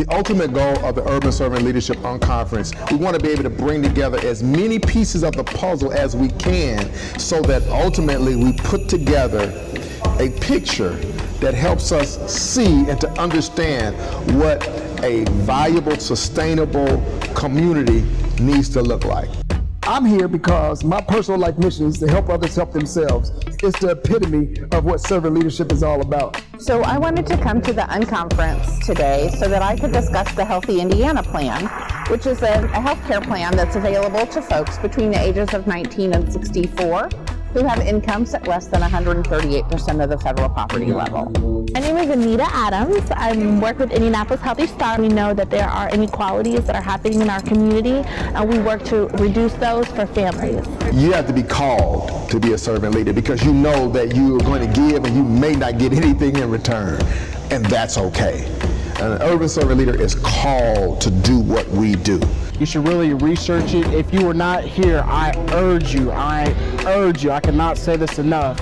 The ultimate goal of the Urban Servant Leadership Unconference, we want to be able to bring together as many pieces of the puzzle as we can so that ultimately we put together a picture that helps us see and to understand what a valuable, sustainable community needs to look like. I'm here because my personal life mission is to help others help themselves. It's the epitome of what servant leadership is all about. So I wanted to come to the Unconference today so that I could discuss the Healthy Indiana Plan, which is a healthcare plan that's available to folks between the ages of 19 and 64 who have incomes at less than 138% of the federal poverty level. My name is Anita Adams. I work with Indianapolis Healthy Star. We know that there are inequalities that are happening in our community, and we work to reduce those for families. You have to be called to be a servant leader because you know that you are going to give and you may not get anything in return, and that's okay. An urban servant leader is called to do what we do. You should really research it. If you were not here, I urge you, I cannot say this enough,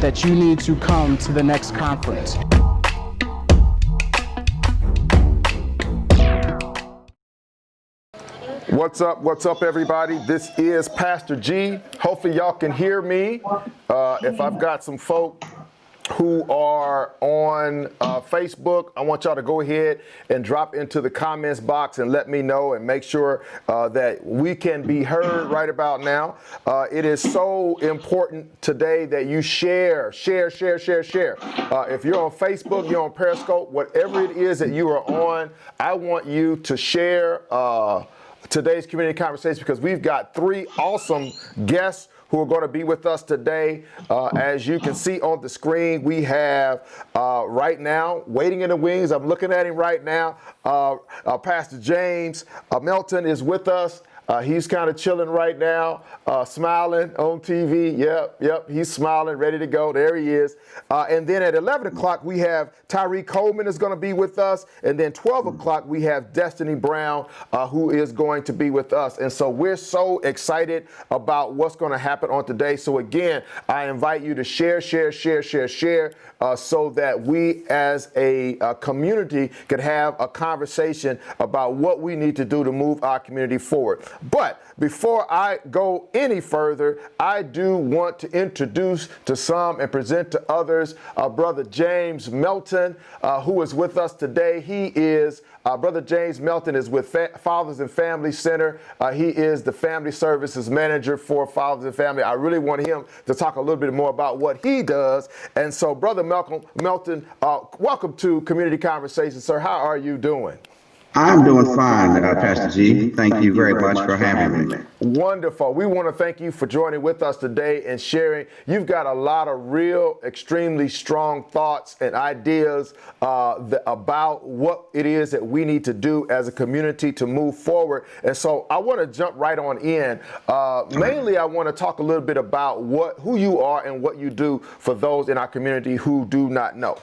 that you need to come to the next conference. What's up everybody? This is Pastor G. Hopefully y'all can hear me. If I've got some folk who are on Facebook, I want y'all to go ahead and drop into the comments box and let me know and make sure that we can be heard right about now. It is so important today that you share. If you're on Facebook, you're on Periscope, whatever it is that you are on, I want you to share today's community conversation because we've got three awesome guests who are going to be with us today. As you can see on the screen, we have right now, waiting in the wings, I'm looking at him right now, Pastor James Melton is with us. He's kind of chilling right now, smiling on TV. Yep, he's smiling, ready to go. There he is. And then at 11 o'clock, we have Tyree Coleman is going to be with us. And then 12 o'clock, we have Destiny Brown, who is going to be with us. And so we're so excited about what's going to happen on today. So again, I invite you to share, so that we as a community could have a conversation about what we need to do to move our community forward. But before I go any further, I do want to introduce to some and present to others Brother James Melton, who is with us today. Brother James Melton is with Fathers and Family Center. He is the Family Services Manager for Fathers and Family. I really want him to talk a little bit more about what he does. And so, Brother Melton, welcome to Community Conversations, sir. How are you doing? I'm doing fine, Pastor G. Thank you very much for having me. Wonderful. We want to thank you for joining with us today and sharing. You've got a lot of real, extremely strong thoughts and ideas about what it is that we need to do as a community to move forward. And so I want to jump right on in. Mainly, I want to talk a little bit about who you are and what you do for those in our community who do not know.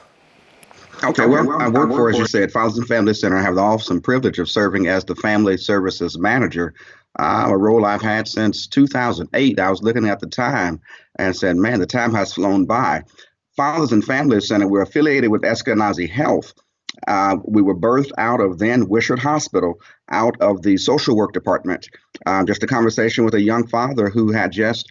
Okay, well, I work for, as you said, Fathers and Family Center. I have the awesome privilege of serving as the Family Services Manager, a role I've had since 2008. I was looking at the time and said, man, the time has flown by. Fathers and Family Center, we're affiliated with Eskenazi Health. We were birthed out of then Wishart Hospital, out of the social work department. Just a conversation with a young father who had just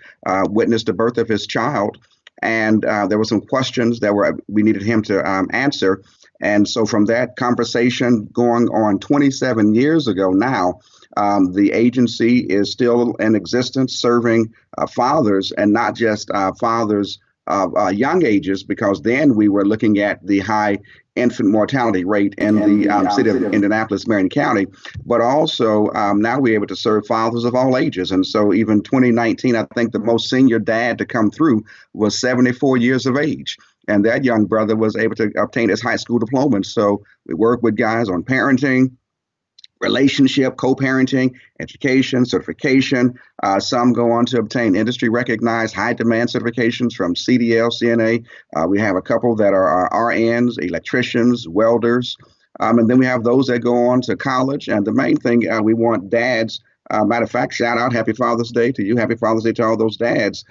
witnessed the birth of his child. And there were some questions that we needed him to answer. And so from that conversation going on 27 years ago now, the agency is still in existence, serving fathers, and not just fathers of young ages, because then we were looking at the high infant mortality rate in the city of Indianapolis, Marion County, but also now we're able to serve fathers of all ages. And so even 2019, I think the most senior dad to come through was 74 years of age. And that young brother was able to obtain his high school diploma. And so we work with guys on parenting, relationship, co-parenting, education, certification. Some go on to obtain industry-recognized high-demand certifications from CDL, CNA. We have a couple that are RNs, electricians, welders. And then we have those that go on to college. And the main thing, we want dads Matter of fact, shout out Happy Father's Day to you. Happy Father's Day to all those dads,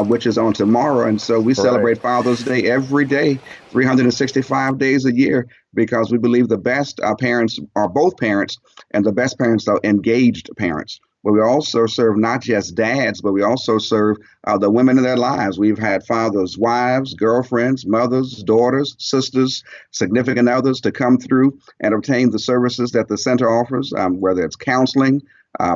which is on tomorrow. And so we celebrate Father's Day every day, 365 days a year, because we believe the best parents are both parents, and the best parents are engaged parents. But we also serve not just dads, but we also serve the women in their lives. We've had fathers, wives, girlfriends, mothers, daughters, sisters, significant others to come through and obtain the services that the center offers, whether it's counseling,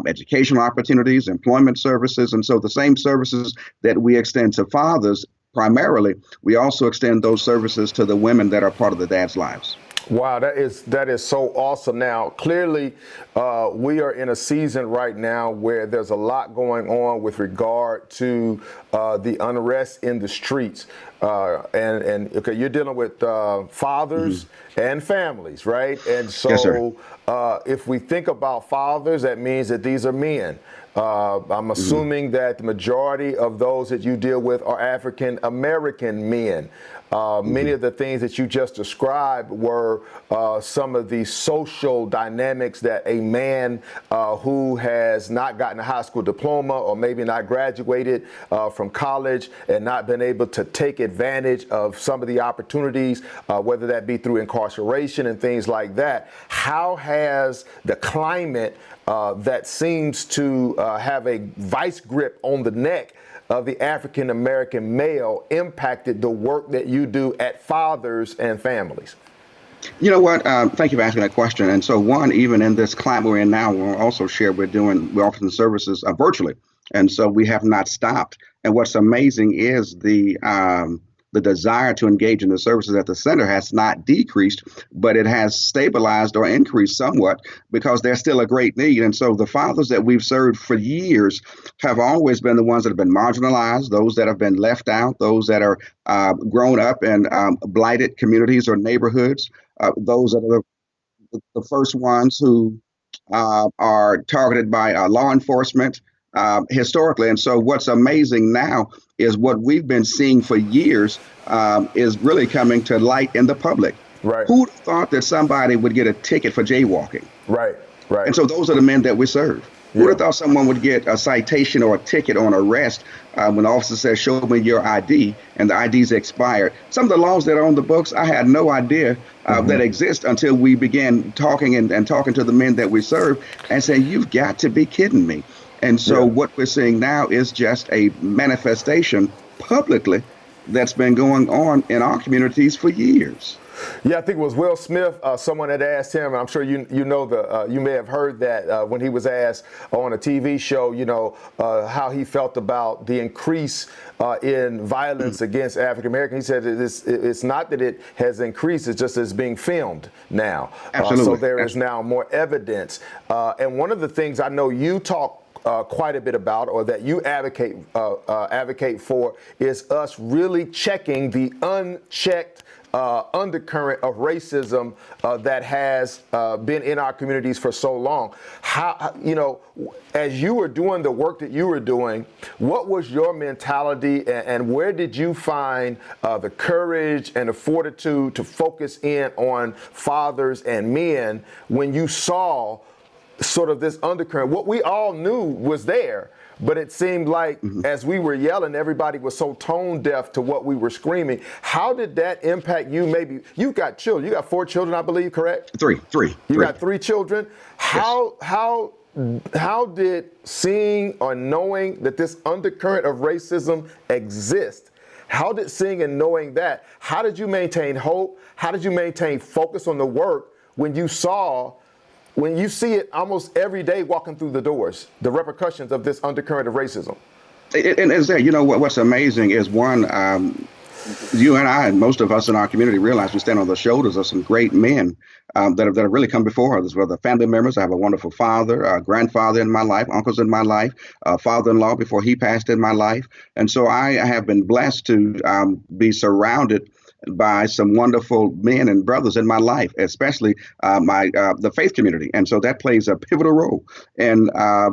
educational opportunities, employment services. And so the same services that we extend to fathers primarily, we also extend those services to the women that are part of the dads' lives. Wow, that is so awesome. Now, clearly, we are in a season right now where there's a lot going on with regard to the unrest in the streets. And okay, you're dealing with fathers and families, right? And so Yes, sir. If we think about fathers, that means that these are men. I'm assuming that the majority of those that you deal with are African American men. Many of the things that you just described were some of the social dynamics that a man who has not gotten a high school diploma or maybe not graduated from college and not been able to take advantage of some of the opportunities, whether that be through incarceration and things like that. How has the climate that seems to have a vice grip on the neck of the African American male impacted the work that you do at fathers and families? You know what? Thank you for asking that question. And so, one, even in this climate we're in now, we'll also share we're offering services virtually, and so we have not stopped. And what's amazing is the desire to engage in the services at the center has not decreased, but it has stabilized or increased somewhat because there's still a great need. And so the fathers that we've served for years have always been the ones that have been marginalized, those that have been left out, those that are grown up in blighted communities or neighborhoods, those that are the first ones who are targeted by law enforcement historically. And so what's amazing now is what we've been seeing for years is really coming to light in the public. Right. Who'd have thought that somebody would get a ticket for jaywalking? Right, right. And so those are the men that we serve. Who would have thought someone would get a citation or a ticket on arrest when the officer says, show me your ID, and the ID's expired? Some of the laws that are on the books, I had no idea that exist until we began talking and talking to the men that we serve and saying, you've got to be kidding me. And so what we're seeing now is just a manifestation publicly that's been going on in our communities for years. Yeah, I think it was Will Smith. Someone had asked him, and I'm sure you may have heard that when he was asked on a TV show, how he felt about the increase in violence against African Americans. He said it's not that it has increased; it's just it's being filmed now. Absolutely. So there is now more evidence. And one of the things I know you talk quite a bit about, or that you advocate for, is us really checking the unchecked undercurrent of racism that has been in our communities for so long. How, as you were doing the work that you were doing, what was your mentality, and where did you find the courage and the fortitude to focus in on fathers and men when you saw sort of this undercurrent? What we all knew was there, but it seemed like as we were yelling, everybody was so tone deaf to what we were screaming. How did that impact you? Maybe you've got children. You got 4 children, I believe, correct? Three. You got 3 children. How did seeing or knowing that this undercurrent of racism exists, how did seeing and knowing that, how did you maintain hope? How did you maintain focus on the work when you see it almost every day walking through the doors, the repercussions of this undercurrent of racism? And as that, what's amazing is one, you and I and most of us in our community realize we stand on the shoulders of some great men that have really come before us, whether family members. I have a wonderful father, a grandfather in my life, uncles in my life, father-in-law before he passed in my life. And so I have been blessed to be surrounded by some wonderful men and brothers in my life, especially the faith community, and so that plays a pivotal role in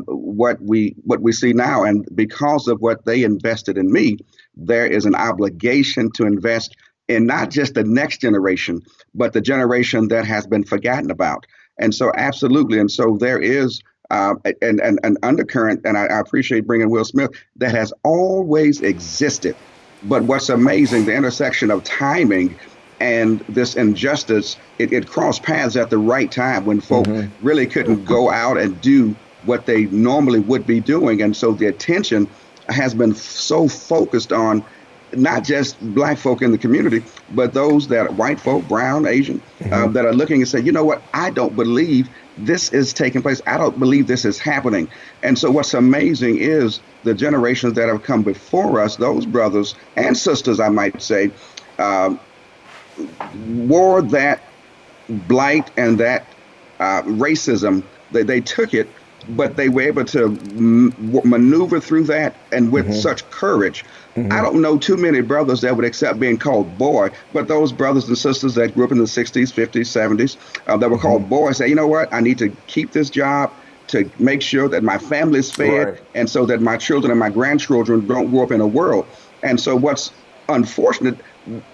what we see now. And because of what they invested in me, there is an obligation to invest in not just the next generation, but the generation that has been forgotten about. And so, absolutely, and so there is and an undercurrent, and I appreciate bringing Will Smith, that has always existed. But what's amazing, the intersection of timing and this injustice, it crossed paths at the right time when folk really couldn't go out and do what they normally would be doing. And so the attention has been so focused on not just black folk in the community, but those that are white folk, brown, Asian, that are looking and say, you know what, I don't believe this is taking place. I don't believe this is happening. And so what's amazing is the generations that have come before us, those brothers and sisters, I might say, wore that blight and that racism. They took it, but they were able to maneuver through that, and with such courage. I don't know too many brothers that would accept being called boy, but those brothers and sisters that grew up in the 60s, 50s, 70s, that were called boys, say, you know what, I need to keep this job to make sure that my family is fed, and so that my children and my grandchildren don't grow up in a world. And so what's unfortunate,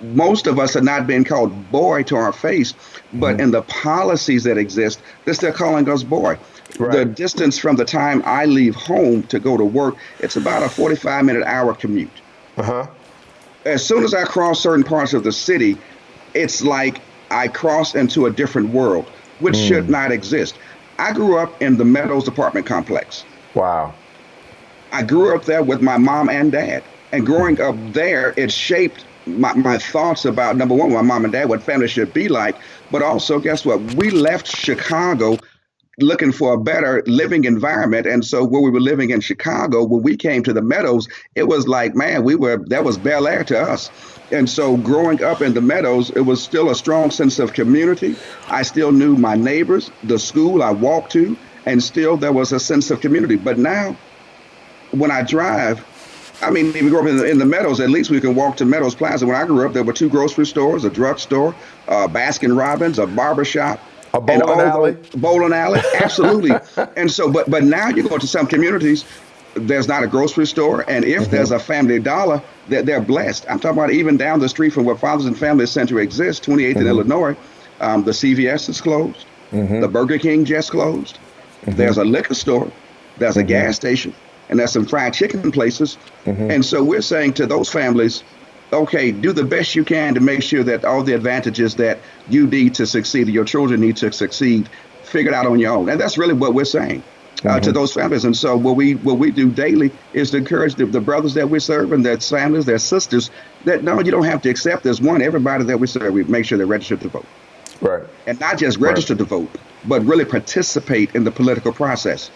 most of us are not being called boy to our face, but in the policies that exist, they're still calling us boy. The distance from the time I leave home to go to work, it's about a 45-minute hour commute. As soon as I cross certain parts of the city, it's like I cross into a different world, which should not exist. I grew up in the Meadows apartment complex. Wow. I grew up there with my mom and dad. And growing up there, it shaped my thoughts about, number one, my mom and dad, what family should be like. But also, guess what? We left Chicago looking for a better living environment. And so when we were living in Chicago, when we came to the Meadows, it was like, man, that was Bel Air to us. And so growing up in the Meadows, it was still a strong sense of community. I still knew my neighbors, the school I walked to, and still there was a sense of community. But now when I drive, I mean, if we grew up in the Meadows, at least we can walk to Meadows Plaza. When I grew up, there were 2 grocery stores, a drugstore, Baskin Robbins, a barbershop. A bowling alley. Bowling alley, absolutely. And so, but now you go to some communities, there's not a grocery store, and if there's a Family Dollar, they're blessed. I'm talking about even down the street from where Fathers and Families Center exists, 28th in Illinois, the CVS is closed, the Burger King just closed. There's a liquor store, there's a gas station, and there's some fried chicken places. And so we're saying to those families, okay, do the best you can to make sure that all the advantages that you need to succeed, your children need to succeed, figure it out on your own. And that's really what we're saying to those families. And so what we do daily is to encourage the brothers that we serve and their families, their sisters, that no, you don't have to accept this. One, everybody that we serve, we make sure they're registered to vote. Right. And not just registered to vote, but really participate in the political process.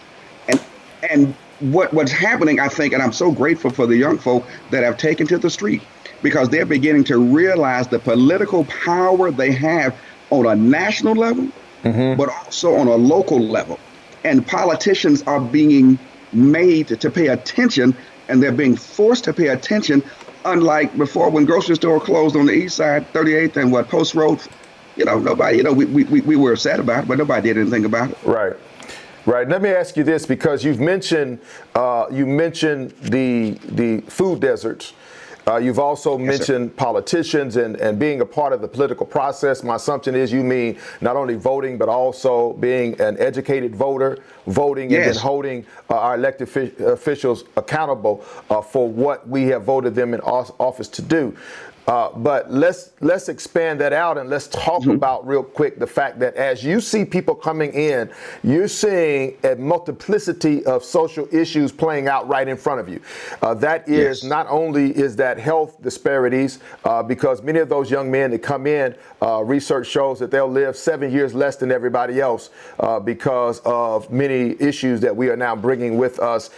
And what's happening, I think, and I'm so grateful for the young folk that have taken to the street, because they're beginning to realize the political power they have on a national level, but also on a local level. And politicians are being made to pay attention, and they're being forced to pay attention, unlike before when grocery store closed on the east side, 38th and Post Road. Nobody, we were upset about it, but nobody did anything about it. Right. Right. Let me ask you this, because you've mentioned the food deserts. You've also mentioned politicians and being a part of the political process. My assumption is you mean not only voting, but also being an educated voter, voting and then holding our elected officials accountable for what we have voted them in office to do. But let's expand that out, and let's talk about real quick the fact that as you see people coming in, you're seeing a multiplicity of social issues playing out right in front of you. That is not only is that health disparities, because many of those young men that come in, research shows that they'll live 7 years less than everybody else because of many issues that we are now bringing with us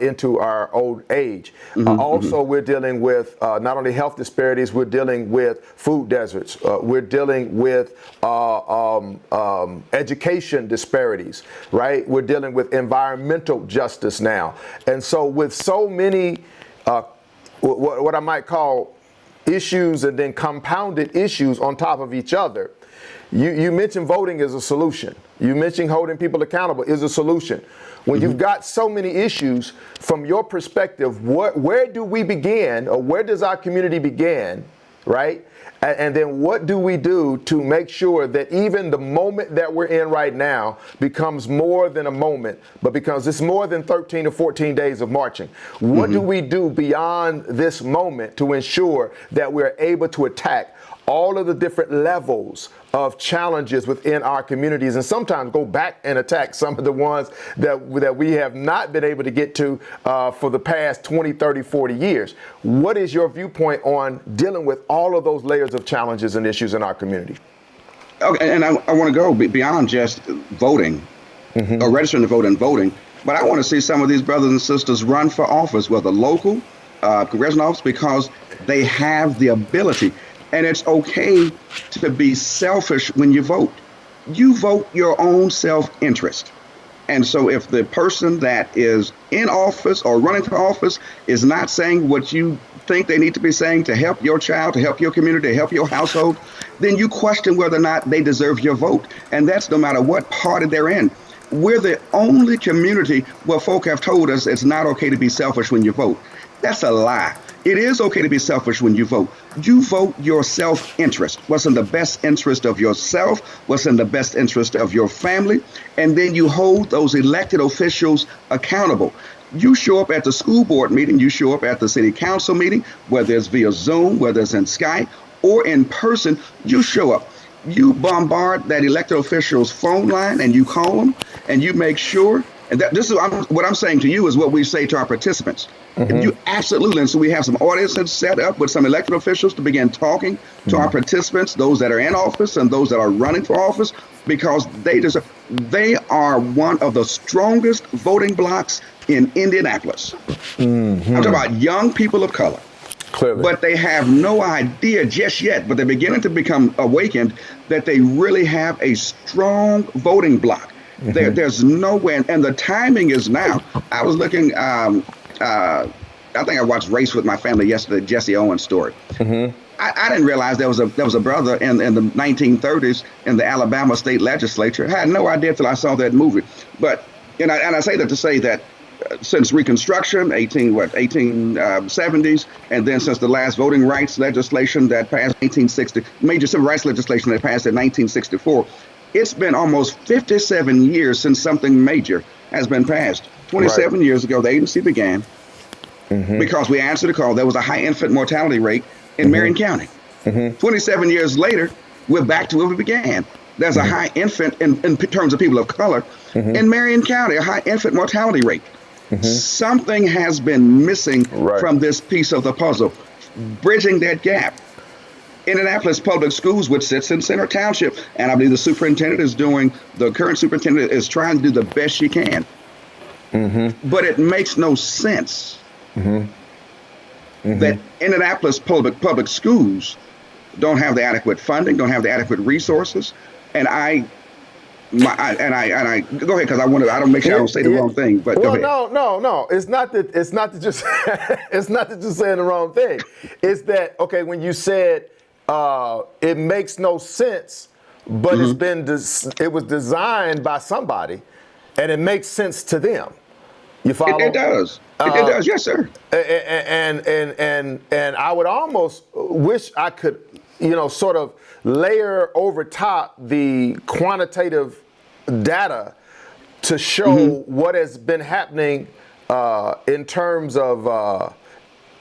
into our old age. Also, we're dealing with not only health disparities, we're dealing with food deserts. We're dealing with education disparities, right? We're dealing with environmental justice now. And so with so many, what I might call issues and then compounded issues on top of each other, you mentioned voting as a solution. You mentioned holding people accountable is a solution. When you've got so many issues, from your perspective, where do we begin, or where does our community begin right? And then what do we do to make sure that even the moment that we're in right now becomes more than a moment, but because it's more than 13 or 14 days of marching? What do we do beyond this moment to ensure that we're able to attack all of the different levels of challenges within our communities, and sometimes go back and attack some of the ones that we have not been able to get to for the past 20, 30, 40 years? What is your viewpoint on dealing with all of those layers of challenges and issues in our community? Okay, and I want to go beyond just voting or registering to vote and voting, but I want to see some of these brothers and sisters run for office, whether local, congressional office, because they have the ability. And it's okay to be selfish when you vote. You vote your own self-interest. And so if the person that is in office or running for office is not saying what you think they need to be saying to help your child, to help your community, to help your household, then you question whether or not they deserve your vote. And that's no matter what party they're in. We're the only community where folk have told us it's not okay to be selfish when you vote. That's a lie. It is okay to be selfish when you vote. You vote your self-interest. What's in the best interest of yourself? What's in the best interest of your family? And then you hold those elected officials accountable. You show up at the school board meeting, you show up at the city council meeting, whether it's via Zoom, whether it's in Skype, or in person, you show up. You bombard that elected official's phone line and you call them and you make sure. And this is what I'm saying to you is what we say to our participants. You absolutely. And so we have some audiences set up with some elected officials to begin talking to our participants, those that are in office and those that are running for office, because they are one of the strongest voting blocs in Indianapolis. I'm talking about young people of color. Clearly. But they have no idea just yet, but they're beginning to become awakened that they really have a strong voting bloc. There's no way, and the timing is now. I was looking, I think I watched Race with my family yesterday, Jesse Owens' story. I didn't realize there was a brother in the 1930s in the Alabama state legislature. I had no idea till I saw that movie. But, and I say that to say that since Reconstruction, 1870s, and then since the last voting rights legislation that passed 1860, major civil rights legislation that passed in 1964, it's been almost 57 years since something major has been passed. 27 years ago, the agency began because we answered the call. There was a high infant mortality rate in Marion County. 27 years later, we're back to where we began. There's a high infant, in terms of people of color, in Marion County, a high infant mortality rate. Something has been missing from this piece of the puzzle, bridging that gap. Indianapolis Public Schools, which sits in Center Township, and I believe the current superintendent is trying to do the best she can. But it makes no sense that Indianapolis Public Schools don't have the adequate funding, don't have the adequate resources. And I go ahead, because I don't make sure I don't say the wrong thing. But well, go ahead. no. It's not that just it's not that you're saying the wrong thing. It's that, okay, when you said it makes no sense, but it was designed by somebody, and it makes sense to them. You follow? It does. It does, yes, sir. And I would almost wish I could, sort of layer over top the quantitative data to show what has been happening in terms of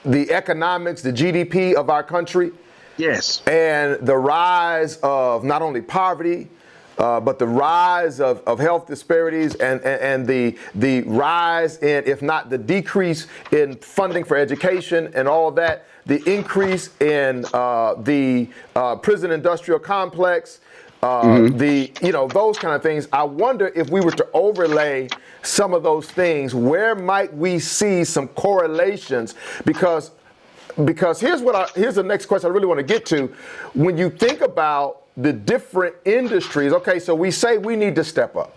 the economics, the GDP of our country. Yes. And the rise of not only poverty, but the rise of health disparities and the rise in, if not the decrease in funding for education and all of that, the increase in the prison industrial complex, those kind of things. I wonder if we were to overlay some of those things, where might we see some correlations? Because here's the next question I really want to get to. When you think about the different industries, okay, so we say we need to step up.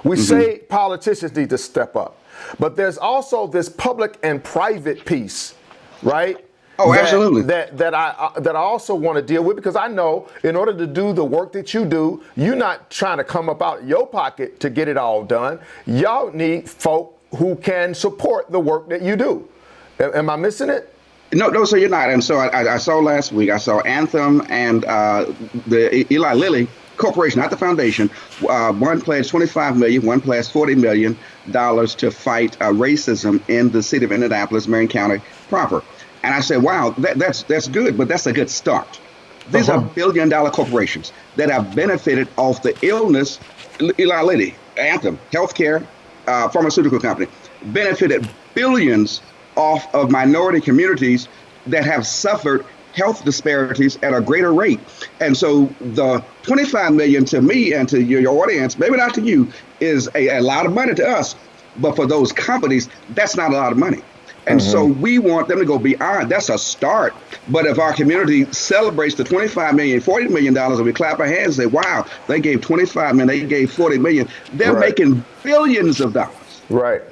We say politicians need to step up. But there's also this public and private piece, right? Oh, absolutely. That I also want to deal with, because I know in order to do the work that you do, you're not trying to come up out of your pocket to get it all done. Y'all need folk who can support the work that you do. Am I missing it? No, so you're not. And so I saw last week, I saw Anthem and the Eli Lilly Corporation, not the foundation. One pledged 25 million, one pledged $40 million to fight racism in the city of Indianapolis, Marion County proper. And I said, wow, that's good, but that's a good start. These are billion-dollar corporations that have benefited off the illness. Eli Lilly, Anthem, healthcare, pharmaceutical company, benefited billions off of minority communities that have suffered health disparities at a greater rate. And so the 25 million to me and to your audience, maybe not to you, is a lot of money to us. But for those companies, that's not a lot of money. And so we want them to go beyond. That's a start. But if our community celebrates the 25 million, $40 million, and we clap our hands and say, wow, they gave 25 million, they gave 40 million, they're making billions of dollars. Right.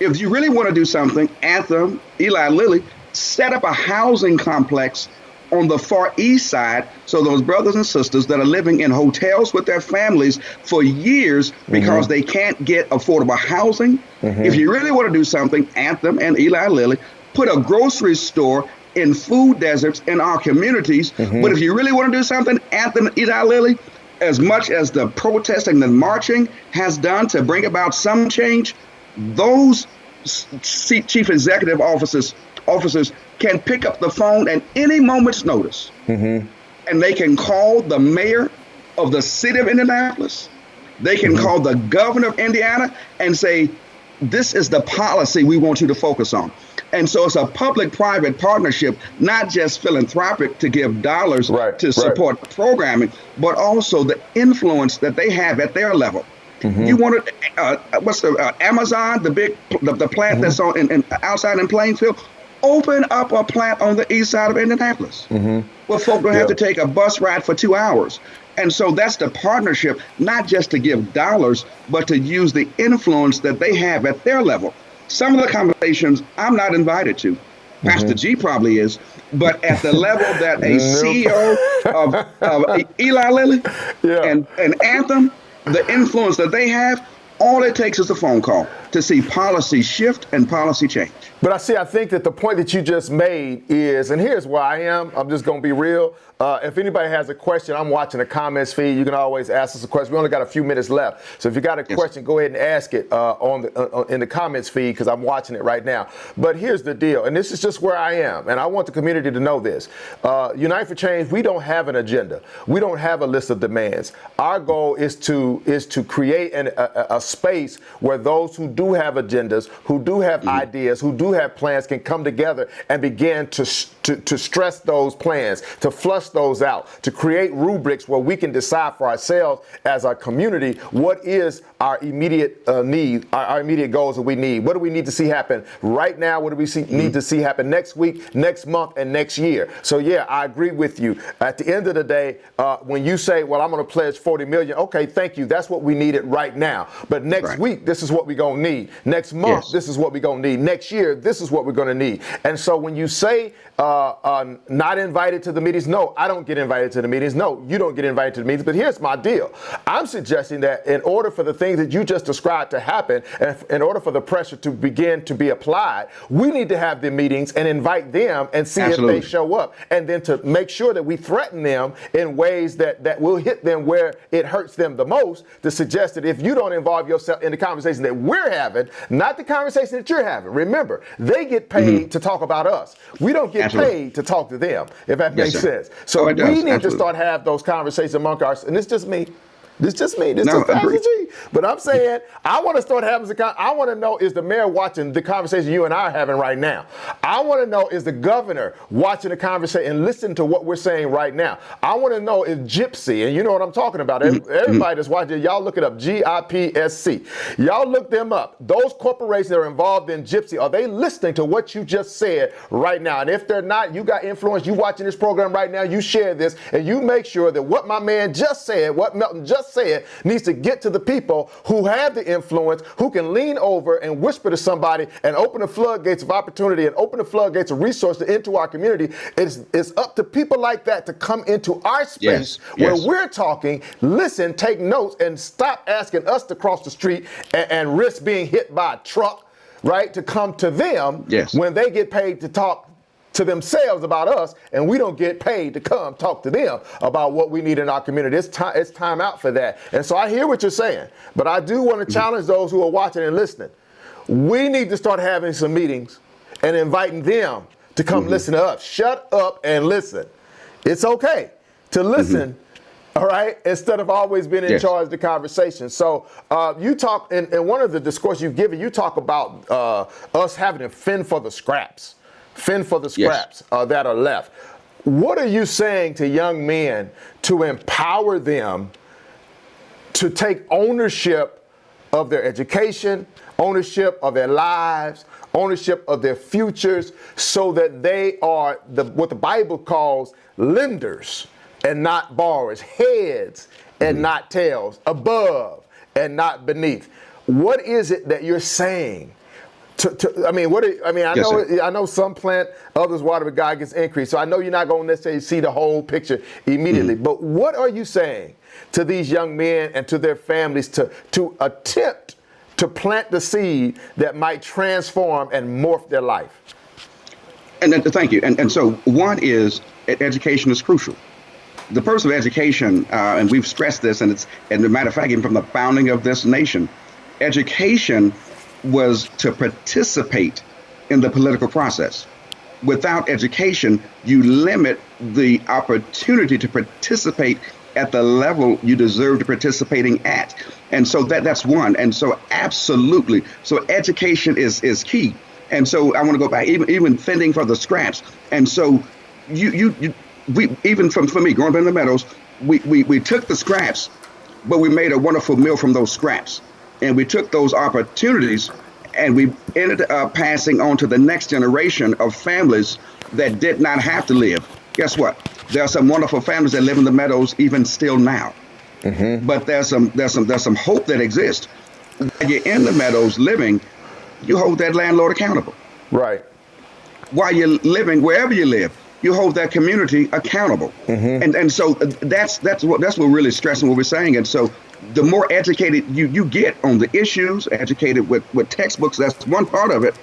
If you really want to do something, Anthem, Eli Lilly, set up a housing complex on the far east side, so those brothers and sisters that are living in hotels with their families for years because they can't get affordable housing. If you really want to do something, Anthem and Eli Lilly, put a grocery store in food deserts in our communities. But if you really want to do something, Anthem and Eli Lilly, as much as the protesting and marching has done to bring about some change, those chief executive officers can pick up the phone at any moment's notice, and they can call the mayor of the city of Indianapolis. They can call the governor of Indiana and say, this is the policy we want you to focus on. And so it's a public-private partnership, not just philanthropic to give dollars to support programming, but also the influence that they have at their level. You want to, what's the Amazon, the plant that's on outside in Plainfield? Open up a plant on the east side of Indianapolis, where folk don't have to take a bus ride for 2 hours. And so that's the partnership, not just to give dollars, but to use the influence that they have at their level. Some of the conversations I'm not invited to. Pastor G probably is, but at the level that a CEO of Eli Lilly and Anthem, the influence that they have, all it takes is a phone call to see policy shift and policy change. But I think that the point that you just made is, and here's where I am, I'm just going to be real. If anybody has a question, I'm watching the comments feed. You can always ask us a question. We only got a few minutes left. So if you got a question, go ahead and ask it in the comments feed, because I'm watching it right now. But here's the deal, and this is just where I am, and I want the community to know this. Unite for Change, we don't have an agenda. We don't have a list of demands. Our goal is to create a space where those who do have agendas, who do have ideas, who do have plans can come together and begin to stress those plans, to flush those out, to create rubrics where we can decide for ourselves as a community what is our immediate need, our immediate goals that we need. What do we need to see happen right now? What do we need to see happen next week, next month, and next year? So yeah, I agree with you. At the end of the day, when you say, well, I'm going to pledge 40 million, okay, thank you. That's what we needed right now. But next week, this is what we're going to need. Next month, this is what we're going to need. Next year, this is what we're going to need. And so when you say not invited to the meetings, no, I don't get invited to the meetings. No, you don't get invited to the meetings. But here's my deal. I'm suggesting that in order for the things that you just described to happen, and in order for the pressure to begin to be applied, we need to have the meetings and invite them and see if they show up. And then to make sure that we threaten them in ways that will hit them where it hurts them the most, to suggest that if you don't involve yourself in the conversation that we're having, not the conversation that you're having. Remember, they get paid to talk about us. We don't get paid to talk to them, if that makes sense. So we need to start have those conversations among us. And it's just me. This is just me. This is Pastor G. But I'm saying, I want to start having I want to know, is the mayor watching the conversation you and I are having right now? I want to know, is the governor watching the conversation and listening to what we're saying right now? I want to know, is Gypsy, and you know what I'm talking about. Everybody that's watching, y'all look it up, GIPSC. Y'all look them up. Those corporations that are involved in Gypsy, are they listening to what you just said right now? And if they're not, you got influence, you watching this program right now, you share this, and you make sure that what my man just said, what Melton just said, needs to get to the people who have the influence, who can lean over and whisper to somebody and open the floodgates of opportunity and open the floodgates of resources into our community. It's up to people like that to come into our space where we're talking, listen, take notes, and stop asking us to cross the street and risk being hit by a truck, right? To come to them when they get paid to talk to themselves about us, and we don't get paid to come talk to them about what we need in our community. It's time out for that. And so I hear what you're saying, but I do want to challenge those who are watching and listening. We need to start having some meetings and inviting them to come listen to us. Shut up and listen. It's okay to listen, all right, instead of always being in charge of the conversation. So you talk, in one of the discourse you've given, you talk about us having to fend for the scraps that are left. What are you saying to young men to empower them to take ownership of their education, ownership of their lives, ownership of their futures, so that they are what the Bible calls lenders and not borrowers, heads and not tails, above and not beneath? What is it that you're saying? I know some plant, others water, but God gets increase. So I know you're not going to necessarily see the whole picture immediately. But what are you saying to these young men and to their families to attempt to plant the seed that might transform and morph their life? And thank you. And so one is education is crucial. The purpose of education, and we've stressed this, and as a matter of fact, even from the founding of this nation, education was to participate in the political process. Without education, you limit the opportunity to participate at the level you deserve to participating at. And so that's one. And so absolutely. So education is key. And so I want to go back, even fending for the scraps. And so we even for me, growing up in the Meadows, we took the scraps, but we made a wonderful meal from those scraps. And we took those opportunities and we ended up passing on to the next generation of families that did not have to live. Guess what? There are some wonderful families that live in the Meadows even still now. But there's some hope that exists. When you're in the Meadows living, you hold that landlord accountable. Right. While you're living wherever you live, you hold that community accountable. And so that's what we're really stressing, what we're saying. And so the more educated you get on the issues, educated with textbooks, that's one part of it.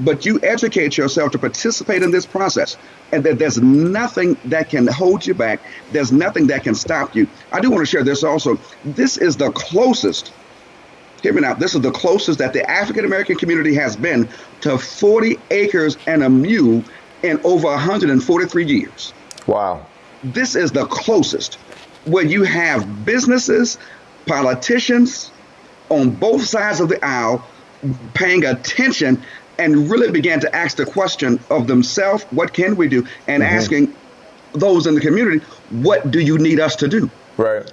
But you educate yourself to participate in this process, and that there's nothing that can hold you back. There's nothing that can stop you. I do want to share this also. This is the closest, hear me now, this is the closest that the African American community has been to 40 acres and a mule in over 143 years. Wow. This is the closest, where you have businesses, politicians on both sides of the aisle paying attention and really began to ask the question of themselves, what can we do? And asking those in the community, what do you need us to do? Right.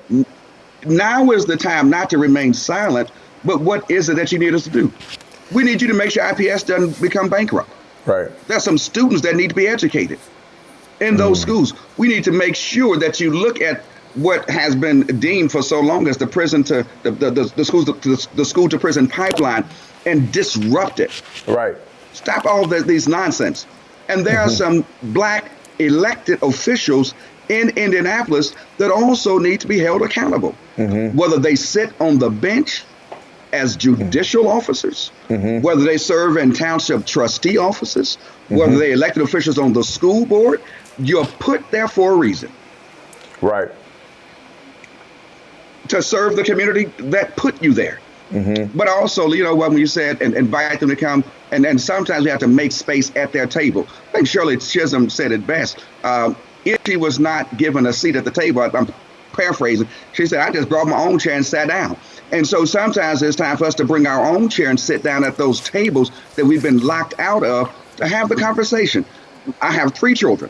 Now is the time not to remain silent, but what is it that you need us to do? We need you to make sure IPS doesn't become bankrupt. Right. There's some students that need to be educated in those schools. We need to make sure that you look at what has been deemed for so long as the prison to the school to prison pipeline and disrupt it. Right. Stop all these nonsense. And there are some black elected officials in Indianapolis that also need to be held accountable, whether they sit on the bench as judicial officers, whether they serve in township trustee offices, whether they elected officials on the school board. You're put there for a reason. Right. To serve the community that put you there. But also, when you said and invite them to come, and sometimes we have to make space at their table. I think Shirley Chisholm said it best. If she was not given a seat at the table, I'm paraphrasing, she said, I just brought my own chair and sat down. And so sometimes it's time for us to bring our own chair and sit down at those tables that we've been locked out of to have the conversation. I have 3 children.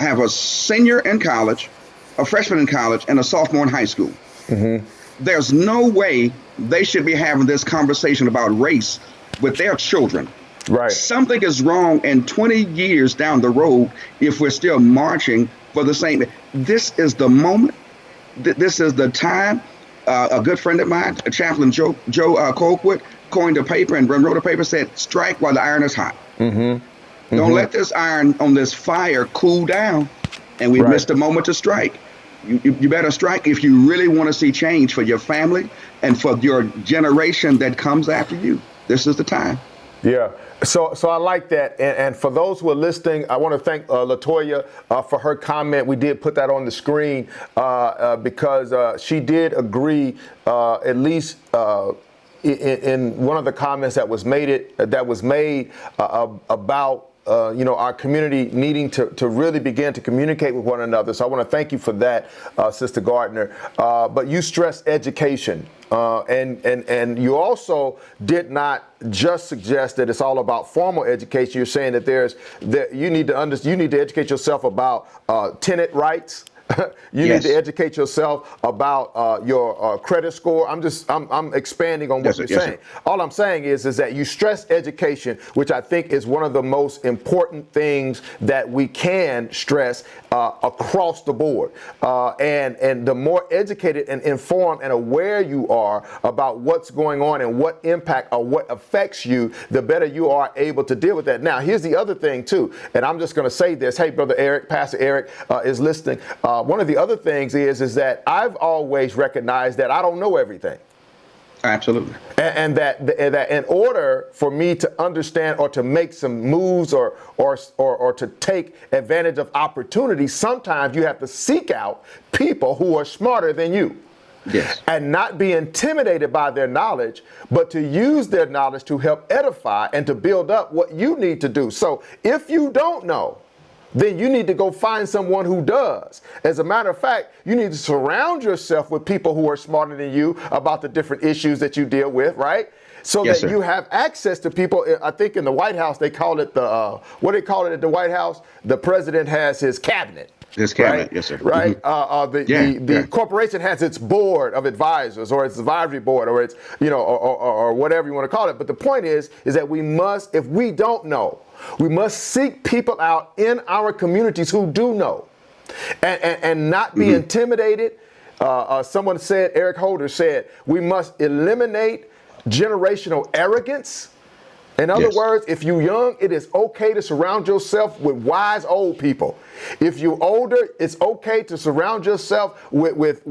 I have a senior in college, a freshman in college, and a sophomore in high school. There's no way they should be having this conversation about race with their children. Right. Something is wrong in 20 years down the road if we're still marching for the same. This is the moment. This is the time. A good friend of mine, Chaplain Joe Colquitt, coined a paper and wrote a paper, said, strike while the iron is hot. Don't let this iron on this fire cool down, and we missed a moment to strike. You better strike if you really want to see change for your family and for your generation that comes after you. This is the time. Yeah, so I like that, and for those who are listening, I want to thank Latoya for her comment. We did put that on the screen because she did agree, at least in one of the comments that was made about our community needing to really begin to communicate with one another. So I want to thank you for that, Sister Gardner. But you stressed education. And you also did not just suggest that it's all about formal education. You're saying that you need to educate yourself about tenant rights. You Yes. need to educate yourself about your credit score. I'm expanding on what Yes, sir. you're Yes, saying. sir. All I'm saying is that you stress education, which I think is one of the most important things that we can stress across the board. And the more educated and informed and aware you are about what's going on and what impact or what affects you, the better you are able to deal with that. Now, here's the other thing too, and I'm just going to say this. Hey, Brother Eric, Pastor Eric is listening. One of the other things is that I've always recognized that I don't know everything. Absolutely. And that in order for me to understand or to make some moves or to take advantage of opportunities, sometimes you have to seek out people who are smarter than you. Yes. And not be intimidated by their knowledge, but to use their knowledge to help edify and to build up what you need to do. So if you don't know, then you need to go find someone who does. As a matter of fact, you need to surround yourself with people who are smarter than you about the different issues that you deal with, right? So Yes, that sir. you have access to people. I think in the White House, they call it what do they call it at the White House? The president has his cabinet. His cabinet, right? yes, sir. Right. Mm-hmm. The corporation has its board of advisors, or its advisory board, or its or whatever you want to call it. But the point is that we must, if we don't know, we must seek people out in our communities who do know, and not be intimidated. Someone said, Eric Holder said, we must eliminate generational arrogance. In other Yes. words, if you're young, it is okay to surround yourself with wise old people. If you're older, it's okay to surround yourself with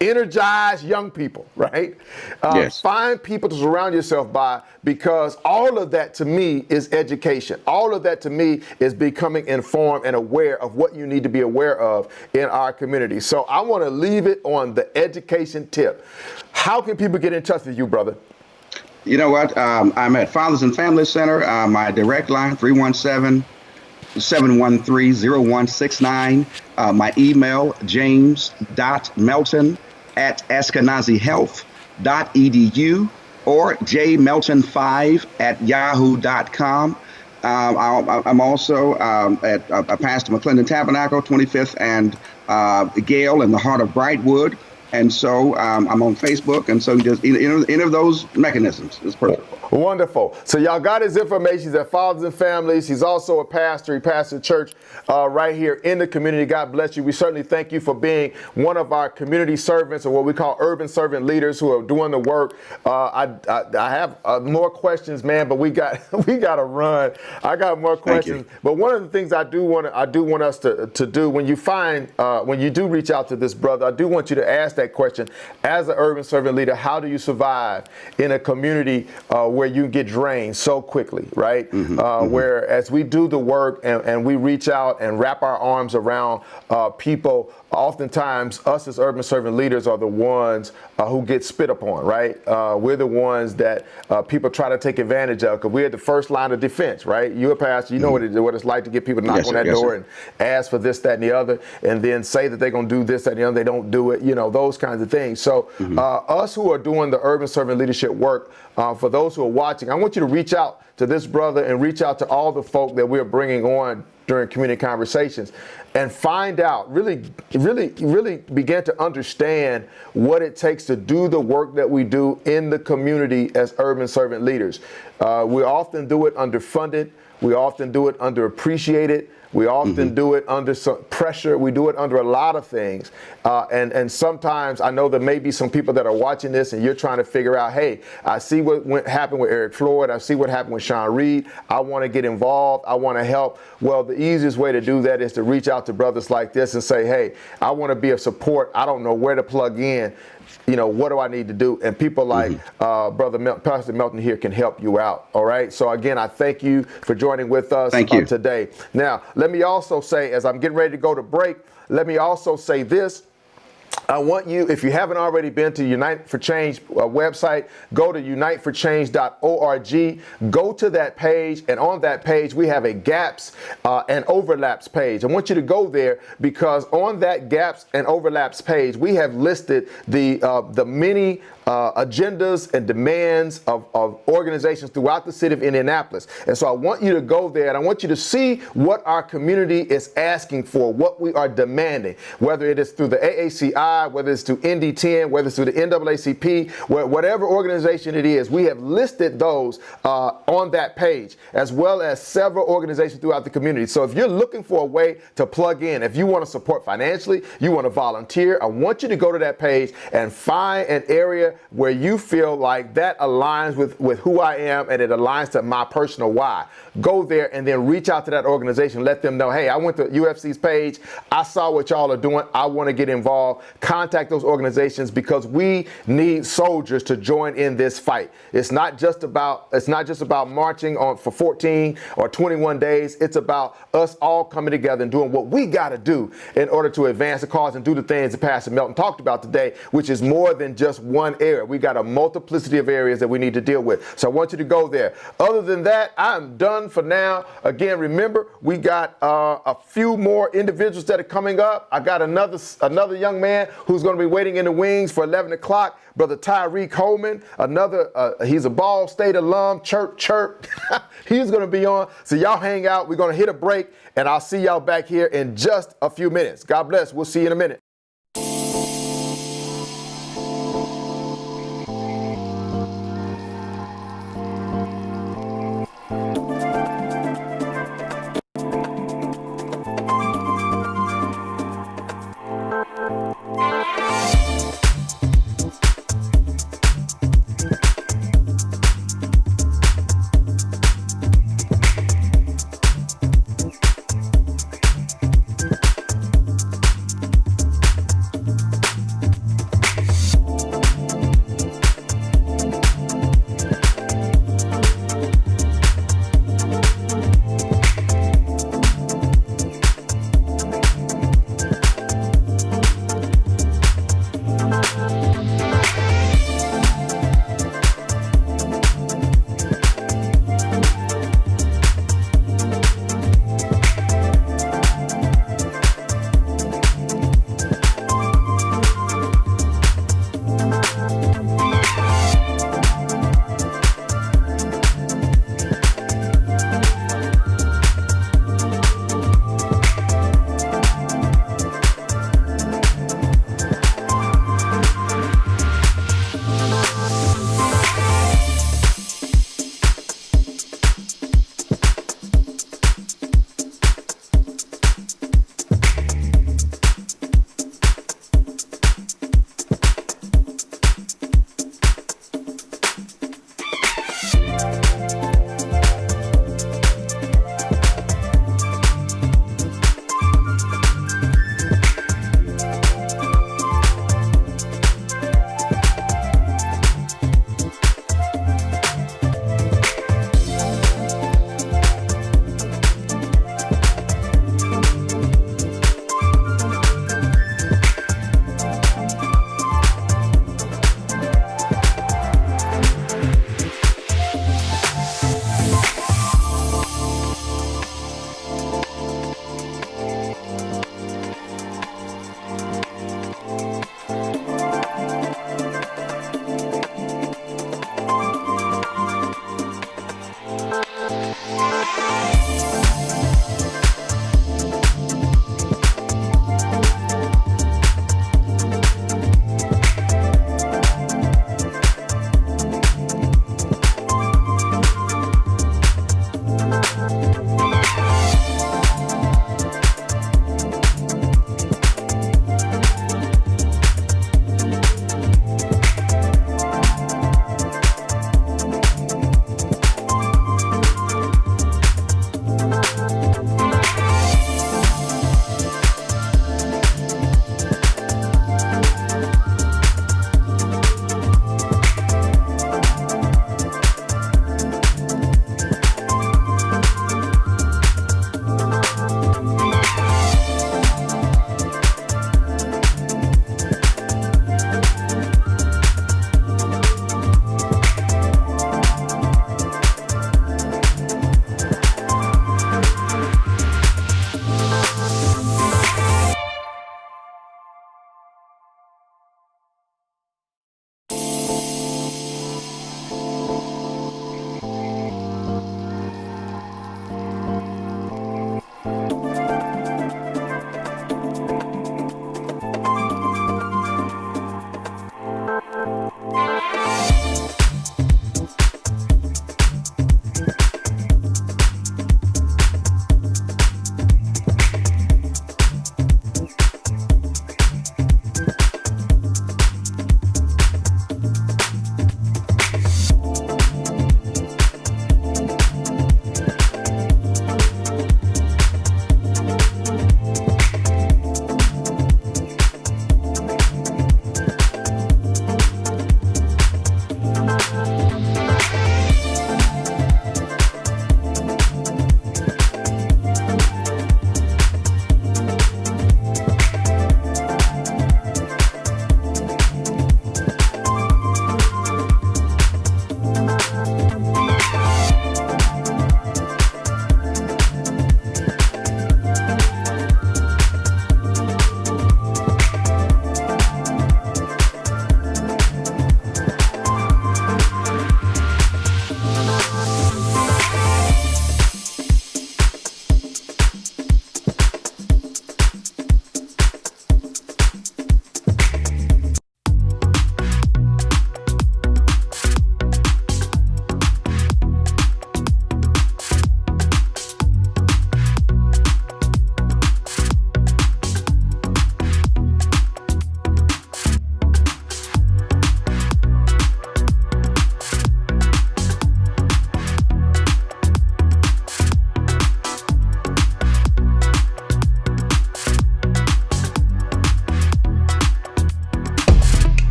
energized young people, right? Yes. Find people to surround yourself by, because all of that to me is education. All of that to me is becoming informed and aware of what you need to be aware of in our community. So I want to leave it on the education tip. How can people get in touch with you, brother? You know what? I'm at Fathers and Family Center. My direct line, 317-713-0169. My email, james.melton@eskenazihealth.edu or jmelton5@yahoo.com. I'm also at Pastor McClendon Tabernacle, 25th and Gale in the heart of Brightwood. And so I'm on Facebook, and so just any of those mechanisms is perfect. Wonderful. So y'all got his information. He's at Fathers and Families. He's also a pastor. He pastors a church right here in the community. God bless you. We certainly thank you for being one of our community servants, or what we call urban servant leaders, who are doing the work. I have more questions, man, but we got to run. I got more questions. But one of the things I do want us to do when you do reach out to this brother, I do want you to ask that question as an urban servant leader. How do you survive in a community where you get drained so quickly, right? Where as we do the work and we reach out and wrap our arms around people, oftentimes us as urban servant leaders are the ones who get spit upon, right? We're the ones that people try to take advantage of, because we're at the first line of defense, right? You're a pastor, you know what it's like to get people to knock on that door and ask for this, that, and the other, and then say that they're going to do this, that, and the other, they don't do it, those kinds of things. So us who are doing the urban servant leadership work, for those who are watching, I want you to reach out to this brother and reach out to all the folk that we're bringing on during community conversations, and find out, really begin to understand what it takes to do the work that we do in the community as urban servant leaders. We often do it underfunded. We often do it underappreciated. We often do it under some pressure. We do it under a lot of things. And sometimes I know there may be some people that are watching this and you're trying to figure out, hey, I see what happened with Eric Floyd. I see what happened with Sean Reed. I want to get involved. I want to help. Well, the easiest way to do that is to reach out to brothers like this and say, hey, I want to be of support. I don't know where to plug in. You know, what do I need to do? And people like Pastor Melton here can help you out. All right. So again, I thank you for joining with us today. Now, let me also say, as I'm getting ready to go to break, let me also say this. I want you, if you haven't already been to Unite for Change website, go to uniteforchange.org. Go to that page, and on that page we have a gaps and overlaps page. I want you to go there because on that gaps and overlaps page we have listed the many agendas and demands of organizations throughout the city of Indianapolis. And so I want you to go there and I want you to see what our community is asking for, what we are demanding, whether it is through the AACI, whether it's through ND10, whether it's through the NAACP, whatever organization it is. We have listed those on that page, as well as several organizations throughout the community. So if you're looking for a way to plug in, if you want to support financially, you want to volunteer, I want you to go to that page and find an area where you feel like that aligns with who I am and it aligns to my personal why. Go there and then reach out to that organization. Let them know, hey, I went to UFC's page. I saw what y'all are doing. I want to get involved. Contact those organizations because we need soldiers to join in this fight. It's not just about marching on for 14 or 21 days. It's about us all coming together and doing what we got to do in order to advance the cause and do the things that Pastor Melton talked about today, which is more than just one area. We got a multiplicity of areas that we need to deal with. So I want you to go there. Other than that, I'm done for now. Again, remember, we got a few more individuals that are coming up. I got another young man who's going to be waiting in the wings for 11 o'clock. Brother Tyreek Holman, he's a Ball State alum, chirp. He's going to be on. So y'all hang out. We're going to hit a break, and I'll see y'all back here in just a few minutes. God bless. We'll see you in a minute.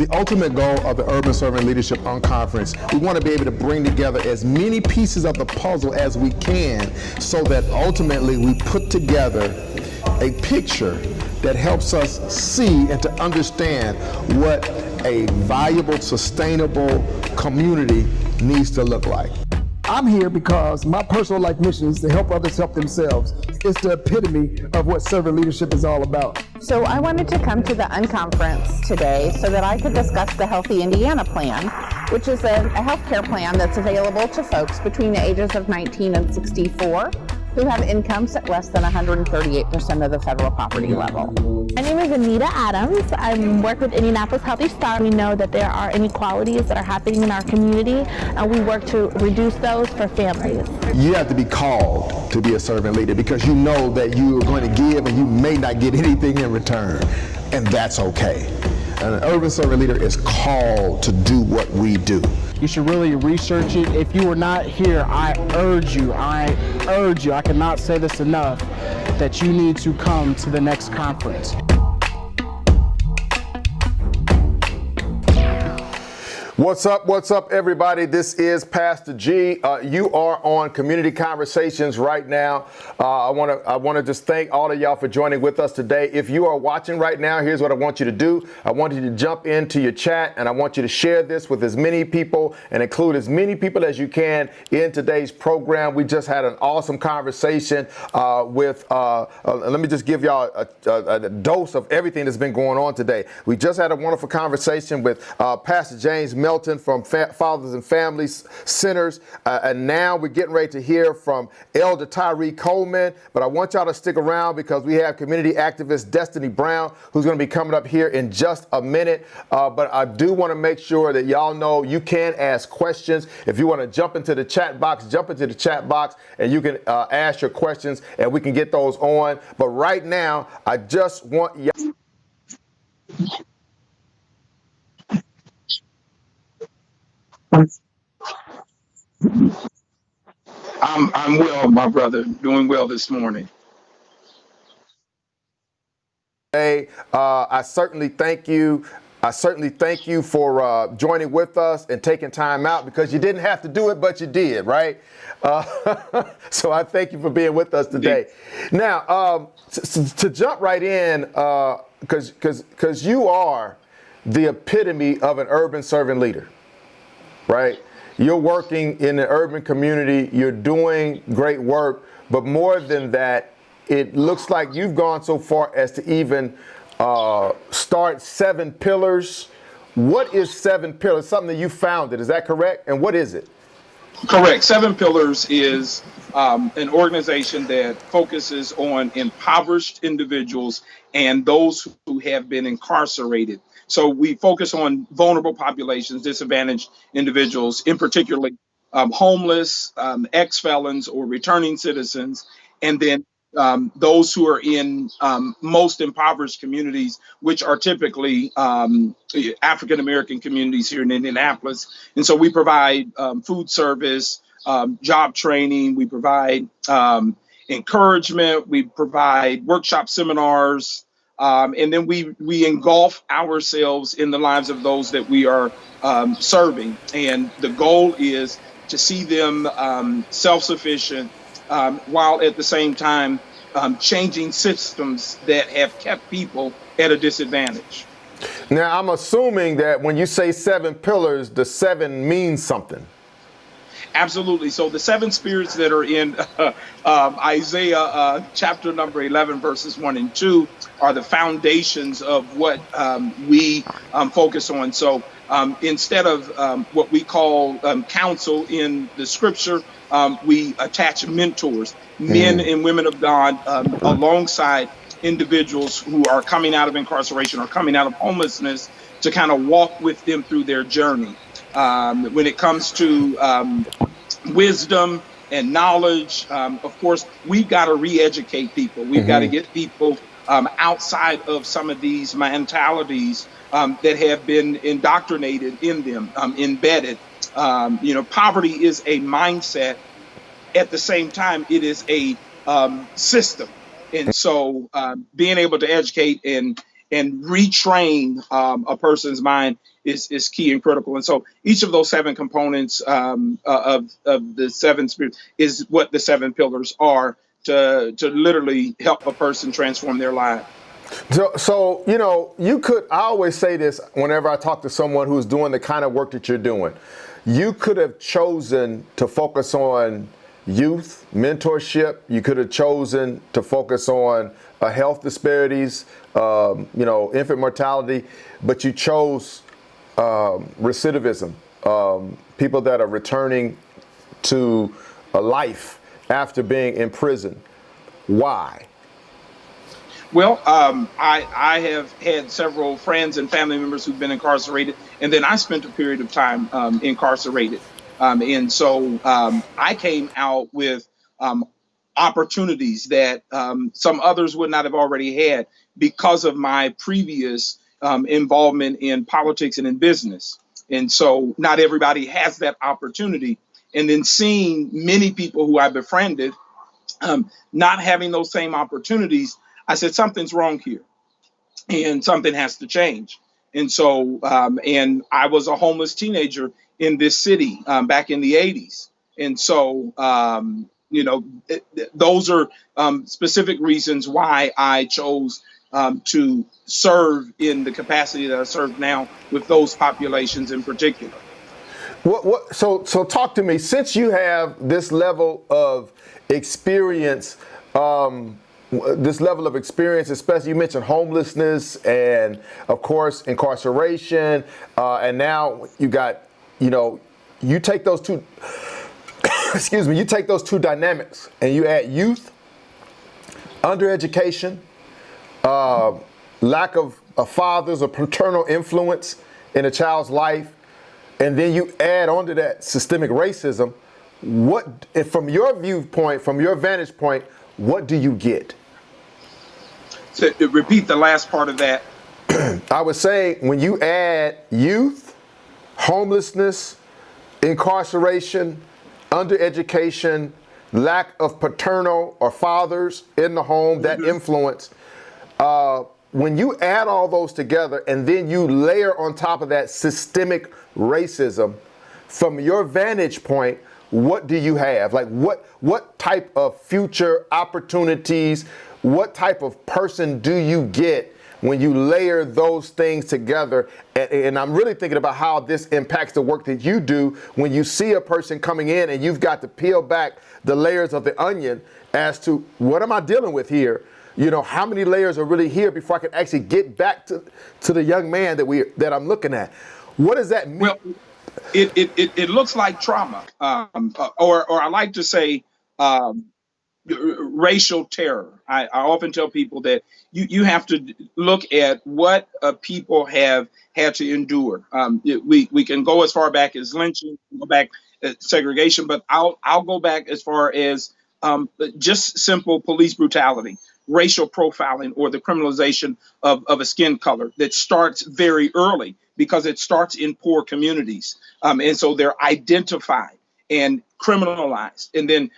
The ultimate goal of the Urban Servant Leadership Unconference, we want to be able to bring together as many pieces of the puzzle as we can so that ultimately we put together a picture that helps us see and to understand what a valuable, sustainable community needs to look like. I'm here because my personal life mission is to help others help themselves. It's the epitome of what servant leadership is all about. So I wanted to come to the Unconference today so that I could discuss the Healthy Indiana Plan, which is a healthcare plan that's available to folks between the ages of 19 and 64 who have incomes at less than 138% of the federal poverty level. My name is Anita Adams. I work with Indianapolis Healthy Star. We know that there are inequalities that are happening in our community, and we work to reduce those for families. You have to be called to be a servant leader because you know that you are going to give and you may not get anything in return, and that's okay. And an urban servant leader is called to do what we do. You should really research it. If you were not here, I urge you, I cannot say this enough, that you need to come to the next conference. What's up, everybody? This is Pastor G. You are on Community Conversations right now. I want to just thank all of y'all for joining with us today. If you are watching right now, here's what I want you to do. I want you to jump into your chat, and I want you to share this with as many people and include as many people as you can in today's program. We just had an awesome conversation with, let me just give y'all a dose of everything that's been going on today. We just had a wonderful conversation with Pastor James Melton from Fathers and Families Centers, and now we're getting ready to hear from Elder Tyree Coleman, but I want y'all to stick around because we have community activist Destiny Brown who's going to be coming up here in just a minute, but I do want to make sure that y'all know you can ask questions. If you want to jump into the chat box, and you can ask your questions and we can get those on, but right now I just want y'all. I'm well, my brother, doing well this morning. Hey, I certainly thank you. For joining with us and taking time out because you didn't have to do it, but you did, right? So I thank you for being with us today. Now, to jump right in, because you are the epitome of an urban servant leader, right? You're working in the urban community, you're doing great work, but more than that, it looks like you've gone so far as to even start 7 Pillars. What is 7 Pillars? Something that you founded, is that correct? And what is it? Correct. 7 Pillars is an organization that focuses on impoverished individuals and those who have been incarcerated. So we focus on vulnerable populations, disadvantaged individuals, in particular homeless, ex-felons or returning citizens, and then those who are in most impoverished communities, which are typically African-American communities here in Indianapolis. And so we provide food service, job training, we provide encouragement, we provide workshop seminars, and then we engulf ourselves in the lives of those that we are serving. And the goal is to see them self-sufficient, while at the same time changing systems that have kept people at a disadvantage. Now, I'm assuming that when you say 7 pillars, the 7 means something. Absolutely. So the 7 spirits that are in Isaiah chapter number 11, verses 1 and 2 are the foundations of what we focus on. So instead of what we call counsel in the scripture, we attach mentors, men and women of God, alongside individuals who are coming out of incarceration or coming out of homelessness to kind of walk with them through their journey. When it comes to wisdom and knowledge, of course, we've got to re-educate people. We've got to get people outside of some of these mentalities that have been indoctrinated in them, embedded. Poverty is a mindset. At the same time, it is a system. And so being able to educate and and retrain a person's mind is key and critical. And so each of those 7 components of the 7 spirits is what the 7 pillars are to literally help a person transform their life. So, I always say this whenever I talk to someone who's doing the kind of work that you're doing. You could have chosen to focus on youth mentorship. You could have chosen to focus on health disparities, infant mortality, but you chose recidivism, people that are returning to a life after being in prison. Why? Well, I have had several friends and family members who've been incarcerated, and then I spent a period of time incarcerated. And so I came out with opportunities that some others would not have already had because of my previous involvement in politics and in business. And so not everybody has that opportunity. And then seeing many people who I befriended not having those same opportunities, I said, something's wrong here and something has to change. And so, and I was a homeless teenager in this city back in the 80s. And so, those are specific reasons why I chose to serve in the capacity that I serve now with those populations in particular. So talk to me, since you have this level of experience, especially you mentioned homelessness and of course incarceration, and now you got, you take those two, you take those two dynamics and you add youth, undereducation, lack of a father's or paternal influence in a child's life, and then you add onto that systemic racism. What, from your viewpoint, from your vantage point, what do you get? So repeat the last part of that. I would say when you add youth, homelessness, incarceration, undereducation, lack of paternal or fathers in the home, that influence, when you add all those together and then you layer on top of that systemic racism, from your vantage point, what do you have? Like what type of future opportunities, what type of person do you get when you layer those things together? And I'm really thinking about how this impacts the work that you do when you see a person coming in and you've got to peel back the layers of the onion as to what am I dealing with here? How many layers are really here before I can actually get back to the young man that I'm looking at? What does that mean? Well, it looks like trauma, or I like to say racial terror. I often tell people that you have to look at what people have had to endure. We can go as far back as lynching, go back segregation, but I'll go back as far as just simple police brutality, racial profiling, or the criminalization of a skin color that starts very early because it starts in poor communities. And so they're identified and criminalized, and then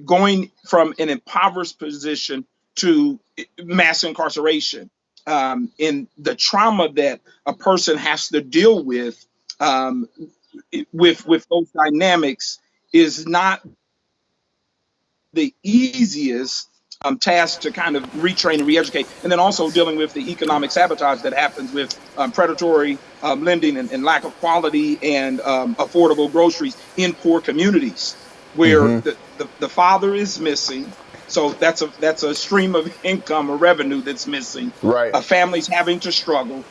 going from an impoverished position to mass incarceration, and the trauma that a person has to deal with those dynamics is not the easiest task to kind of retrain and re-educate, and then also dealing with the economic sabotage that happens with predatory lending and lack of quality and affordable groceries in poor communities where the father is missing. So that's a stream of income or revenue that's missing. Right. Families having to struggle.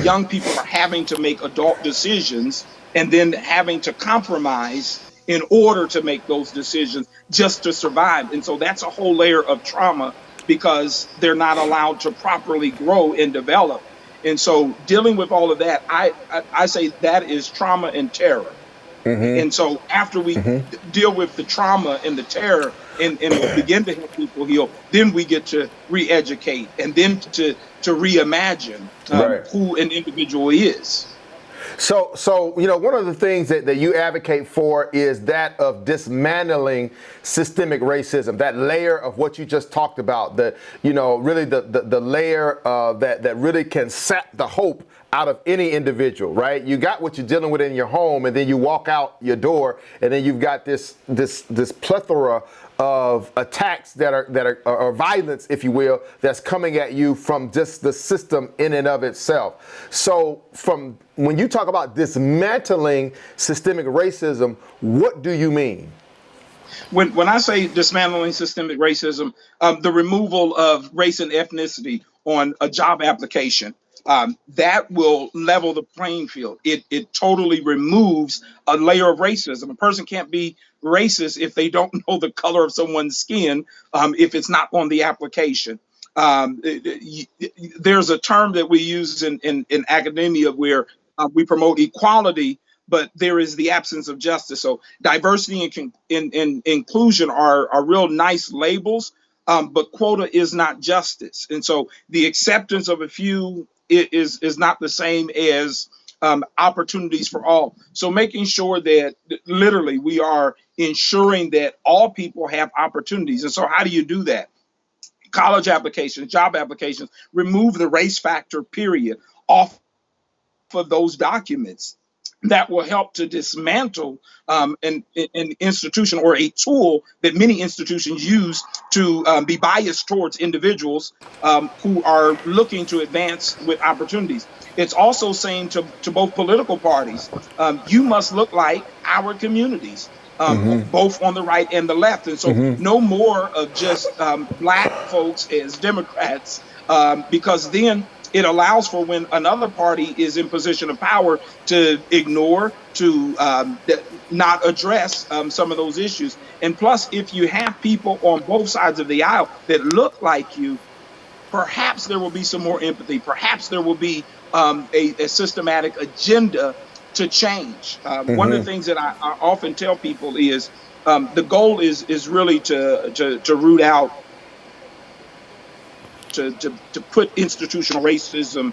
Young people are having to make adult decisions and then having to compromise in order to make those decisions just to survive. And so that's a whole layer of trauma because they're not allowed to properly grow and develop. And so dealing with all of that, I say that is trauma and terror. And so after we deal with the trauma and the terror and begin to help people heal, then we get to re-educate and then to reimagine who an individual is. So one of the things that you advocate for is that of dismantling systemic racism, that layer of what you just talked about, really the layer that really can sap the hope out of any individual, right? You got what you're dealing with in your home, and then you walk out your door, and then you've got this plethora of attacks that are or violence, if you will, that's coming at you from just the system in and of itself. So from when you talk about dismantling systemic racism, what do you mean? When I say dismantling systemic racism, the removal of race and ethnicity on a job application, that will level the playing field. It totally removes a layer of racism. A person can't be racist if they don't know the color of someone's skin, if it's not on the application. There's a term that we use in academia where we promote equality, but there is the absence of justice. So diversity and inclusion are real nice labels, but quota is not justice. And so the acceptance of a few is not the same as opportunities for all. So making sure that literally we are ensuring that all people have opportunities. And so how do you do that? College applications, job applications, remove the race factor period off of those documents. That will help to dismantle an institution or a tool that many institutions use to be biased towards individuals who are looking to advance with opportunities. It's also saying to both political parties, you must look like our communities, both on the right and the left. And so no more of just black folks as Democrats, because then it allows for when another party is in position of power to ignore, to not address some of those issues. And plus, if you have people on both sides of the aisle that look like you, perhaps there will be some more empathy. Perhaps there will be a systematic agenda to change. One of the things that I often tell people is the goal is really to root out, to put institutional racism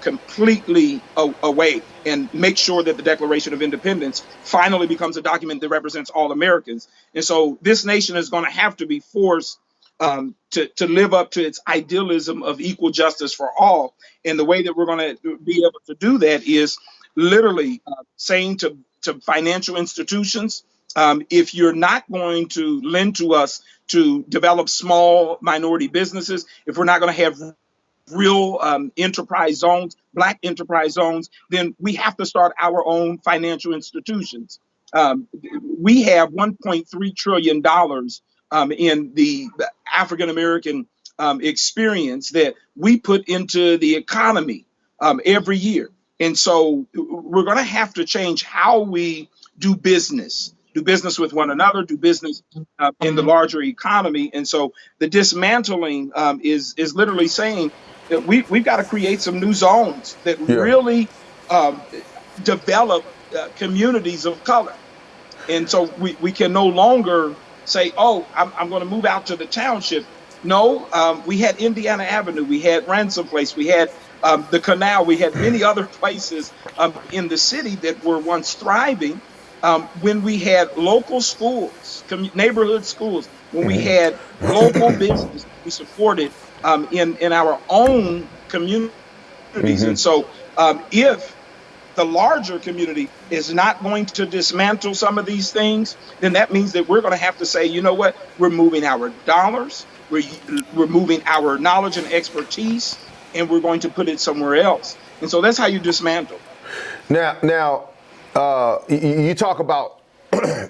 completely away and make sure that the Declaration of Independence finally becomes a document that represents all Americans. And so this nation is going to have to be forced to live up to its idealism of equal justice for all. And the way that we're going to be able to do that is literally saying to financial institutions, if you're not going to lend to us to develop small minority businesses, if we're not going to have real enterprise zones, black enterprise zones, then we have to start our own financial institutions. We have $1.3 trillion in the African American experience that we put into the economy every year. And so we're going to have to change how we do business with one another, do business in the larger economy. And so the dismantling is literally saying that we've got to create some new zones that really develop communities of color. And so we can no longer say, oh, I'm going to move out to the township. No, we had Indiana Avenue, we had Ransom Place, we had the Canal, we had many other places in the city that were once thriving. When we had local schools, neighborhood schools, when we had local business we supported in our own communities. And so if the larger community is not going to dismantle some of these things, then that means that we're going to have to say, you know what, we're moving our dollars, we're moving our knowledge and expertise, and we're going to put it somewhere else. And so that's how you dismantle. Now, you talk about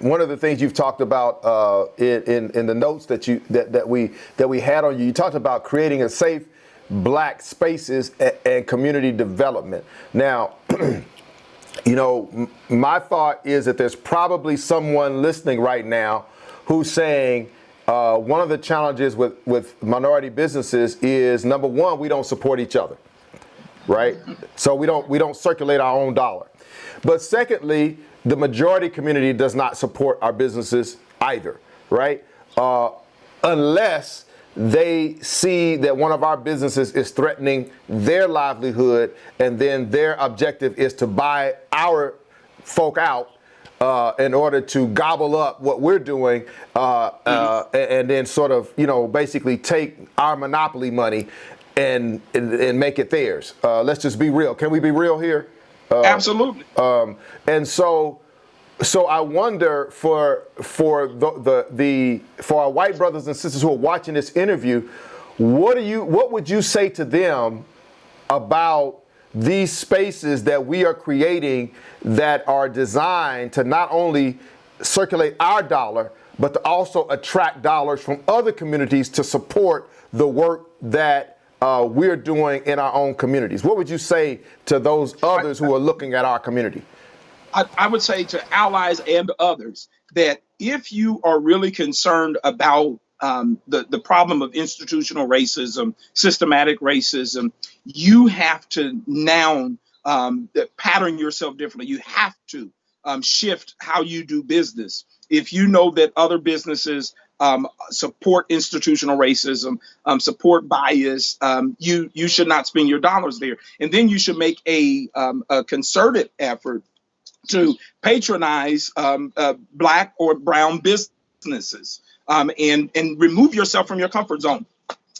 one of the things you've talked about in the notes that we had on you. You talked about creating a safe black spaces and community development. Now, my thought is that there's probably someone listening right now who's saying one of the challenges with minority businesses is, number one, we don't support each other, right? So we don't circulate our own dollar. But secondly, the majority community does not support our businesses either, right? Unless they see that one of our businesses is threatening their livelihood, and then their objective is to buy our folk out in order to gobble up what we're doing, and then sort of, basically take our monopoly money and make it theirs. Let's just be real. Can we be real here? Absolutely. And so I wonder for our white brothers and sisters who are watching this interview, what would you say to them about these spaces that we are creating that are designed to not only circulate our dollar, but to also attract dollars from other communities to support the work that we're doing in our own communities? What would you say to those others who are looking at our community? I would say to allies and others that if you are really concerned about the problem of institutional racism, systematic racism, you have to now pattern yourself differently. You have to shift how you do business. If you know that other businesses support institutional racism, support bias, you should not spend your dollars there. And then you should make a concerted effort to patronize Black or brown businesses, and remove yourself from your comfort zone.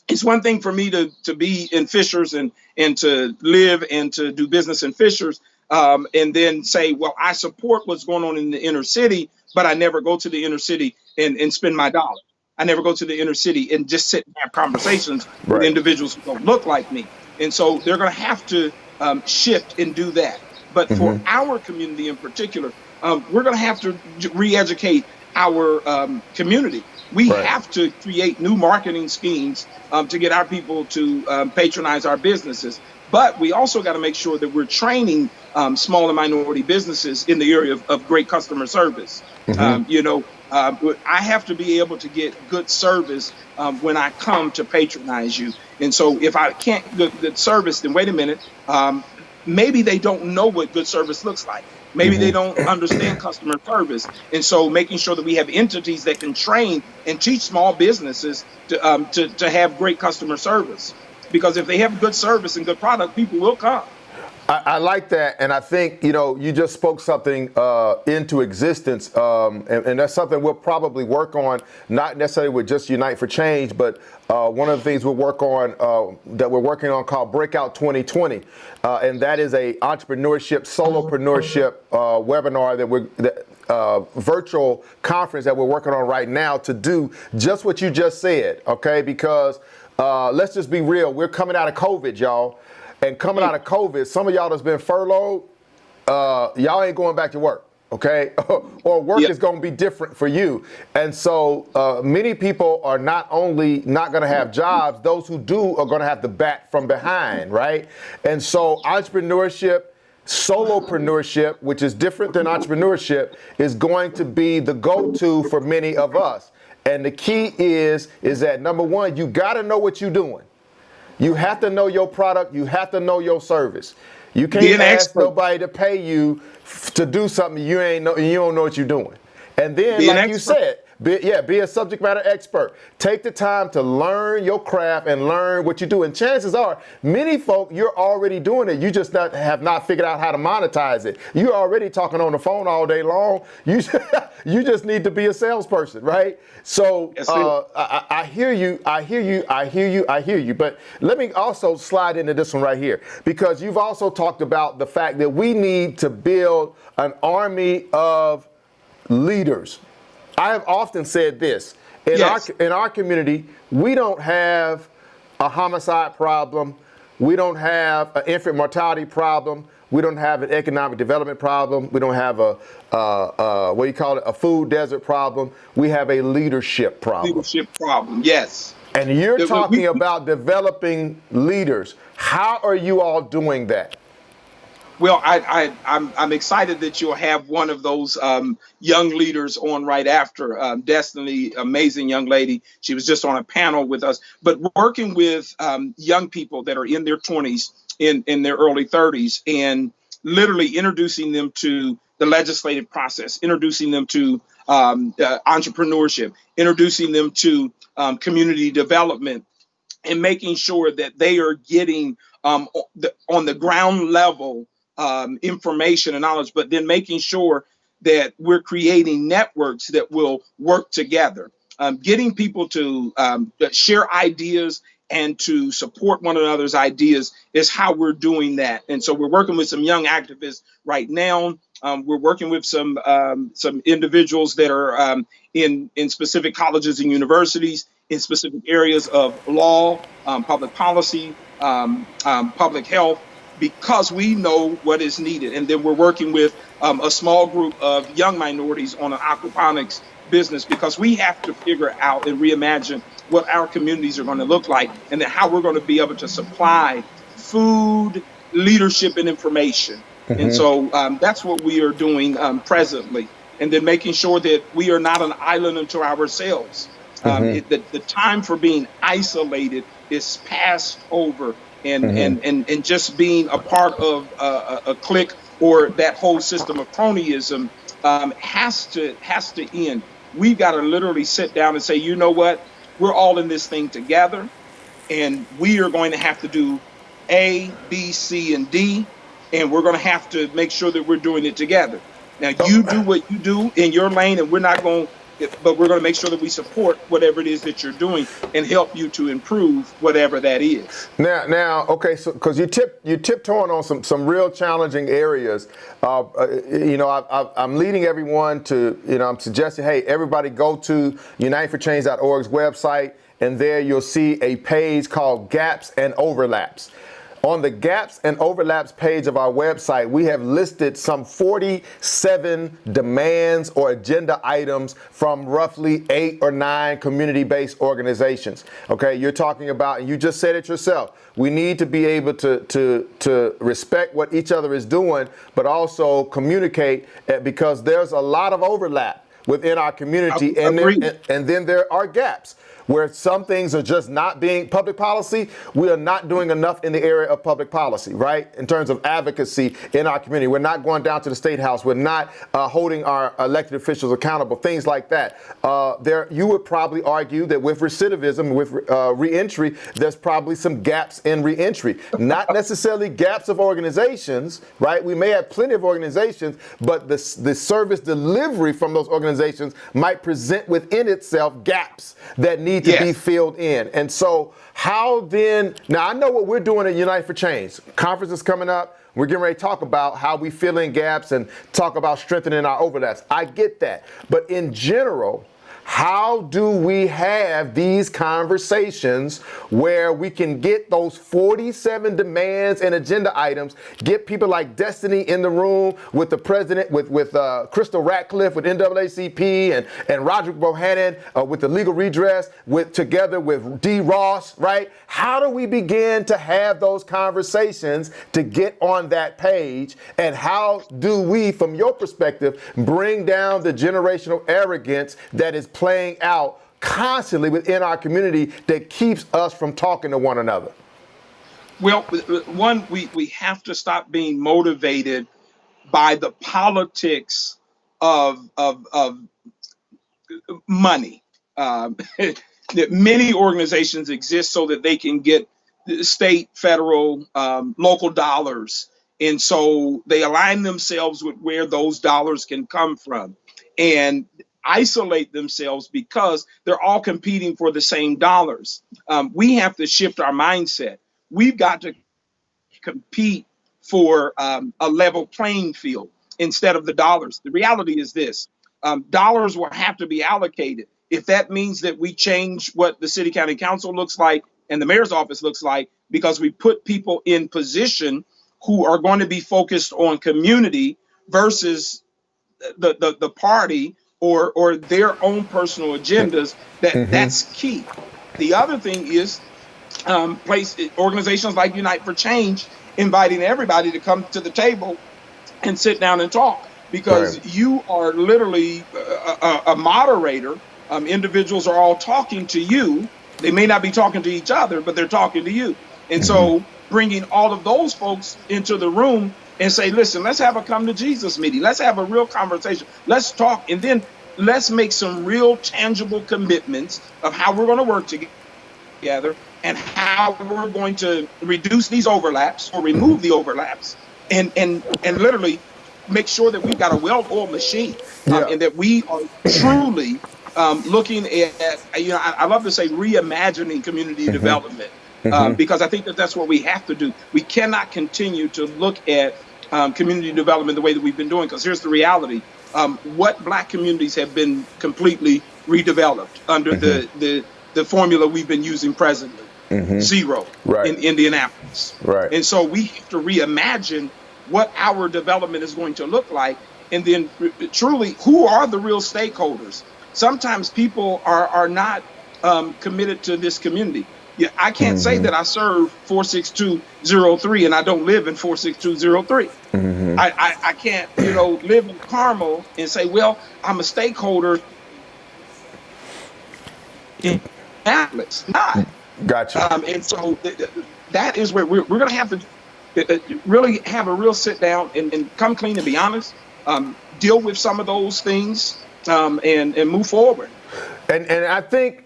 It's one thing for me to be in Fishers and to live and to do business in Fishers, and then say, well, I support what's going on in the inner city, but I never go to the inner city and spend my dollar. I never go to the inner city and just sit and have conversations with individuals who don't look like me. And so they're going to have to shift and do that. But for our community in particular, we're going to have to re-educate our community. We have to create new marketing schemes to get our people to patronize our businesses. But we also got to make sure that we're training small and minority businesses in the area of great customer service. I have to be able to get good service when I come to patronize you. And so if I can't get good service, then wait a minute. Maybe they don't know what good service looks like. Maybe they don't understand customer service. And so making sure that we have entities that can train and teach small businesses to have great customer service. Because if they have good service and good product, people will come. I like that, and I think, you just spoke something into existence, and that's something we'll probably work on, not necessarily with just Unite for Change, but one of the things that we're working on called Breakout 2020, and that is a entrepreneurship, solopreneurship webinar virtual conference that we're working on right now to do just what you just said, okay? Because let's just be real, we're coming out of COVID, y'all. And coming out of COVID, some of y'all that's been furloughed, y'all ain't going back to work, okay? Or work is going to be different for you. And so many people are not only not going to have jobs, those who do are going to have to bat from behind, right? And so entrepreneurship, solopreneurship, which is different than entrepreneurship, is going to be the go-to for many of us. And the key is that, number one, you got to know what you're doing. You have to know your product. You have to know your service. You can't ask nobody to pay you to do something you don't know what you're doing. And then, like you said, be a subject matter expert. Take the time to learn your craft and learn what you do. And chances are, many folk, you're already doing it. You just have not figured out how to monetize it. You're already talking on the phone all day long. You just need to be a salesperson, right? So I hear you. But let me also slide into this one right here, because you've also talked about the fact that we need to build an army of leaders. I have often said this, in our community, we don't have a homicide problem. We don't have an infant mortality problem. We don't have an economic development problem. We don't have a food desert problem. We have a leadership problem. Leadership problem, yes. And you're talking about developing leaders. How are you all doing that? Well, I'm excited that you'll have one of those young leaders on right after. Destiny, amazing young lady. She was just on a panel with us. But working with young people that are in their 20s, in their early 30s, and literally introducing them to the legislative process, introducing them to entrepreneurship, introducing them to community development, and making sure that they are getting on the ground level information and knowledge, but then making sure that we're creating networks that will work together, getting people to share ideas and to support one another's ideas is how we're doing that. And so we're working with some young activists right now. We're working with some individuals that are in specific colleges and universities in specific areas of law, public policy, public health, because we know what is needed. And then we're working with a small group of young minorities on an aquaponics business, because we have to figure out and reimagine what our communities are going to look like, and then how we're going to be able to supply food, leadership, and information. And so that's what we are doing presently. And then making sure that we are not an island unto ourselves. The time for being isolated is passed over, and just being a part of a clique or that whole system of cronyism has to end. We've got to literally sit down and say, you know what? We're all in this thing together, and we are going to have to do A, B, C, and D, and we're going to have to make sure that we're doing it together. Now, you do what you do in your lane, and we're going to make sure that we support whatever it is that you're doing and help you to improve whatever that is. Now, okay, so because you tiptoeing on some real challenging areas, I'm leading everyone to, I'm suggesting, hey, everybody go to uniteforchange.org's website, and there you'll see a page called Gaps and Overlaps. On the Gaps and Overlaps page of our website, we have listed some 47 demands or agenda items from roughly 8 or 9 community-based organizations. Okay, you're talking about, and you just said it yourself, we need to be able to respect what each other is doing, but also communicate, because there's a lot of overlap within our community, and then there are gaps where some things are just not being public policy. We are not doing enough in the area of public policy, right? In terms of advocacy in our community. We're not going down to the State House. We're not holding our elected officials accountable, things like that. You would probably argue that with recidivism, with reentry, there's probably some gaps in reentry. Not necessarily gaps of organizations, right? We may have plenty of organizations, but the service delivery from those organizations might present within itself gaps that need to be filled in. And so how then, now I know what we're doing at Unite for Change. Conference is coming up. We're getting ready to talk about how we fill in gaps and talk about strengthening our overlaps. I get that. But in general, how do we have these conversations where we can get those 47 demands and agenda items, get people like Destiny in the room with the president, with Crystal Ratcliffe, with NAACP, and Roderick Bohannon with the legal redress, together with D. Ross, right? How do we begin to have those conversations to get on that page? And how do we, from your perspective, bring down the generational arrogance that is playing out constantly within our community that keeps us from talking to one another? Well, one, we have to stop being motivated by the politics of money. That many organizations exist so that they can get state, federal, local dollars. And so they align themselves with where those dollars can come from and isolate themselves because they're all competing for the same dollars. We have to shift our mindset. We've got to compete for a level playing field instead of the dollars. The reality is this, dollars will have to be allocated. If that means that we change what the city county council looks like and the mayor's office looks like, because we put people in position who are going to be focused on community versus the party or their own personal agendas, that's key. The other thing is organizations like Unite for Change inviting everybody to come to the table and sit down and talk, because you are literally a moderator. Individuals are all talking to you. They may not be talking to each other, but they're talking to you. And so bringing all of those folks into the room and say, listen, let's have a come to Jesus meeting. Let's have a real conversation. Let's talk. And then let's make some real tangible commitments of how we're going to work together and how we're going to reduce these overlaps or remove the overlaps and literally make sure that we've got a well-oiled machine and that we are truly looking at, I love to say reimagining community development because I think that that's what we have to do. We cannot continue to look at community development the way that we've been doing, because here's the reality. What Black communities have been completely redeveloped under the formula we've been using presently, zero in Indianapolis. Right. And so we have to reimagine what our development is going to look like, and then truly, who are the real stakeholders? Sometimes people are not committed to this community. Yeah, I can't say that I serve 46203 and I don't live in 46203. I can't, live in Carmel and say, well, I'm a stakeholder in Atlas. Not. Gotcha. And so that is where we're going to have to really have a real sit down and come clean and be honest, deal with some of those things and move forward. And I think,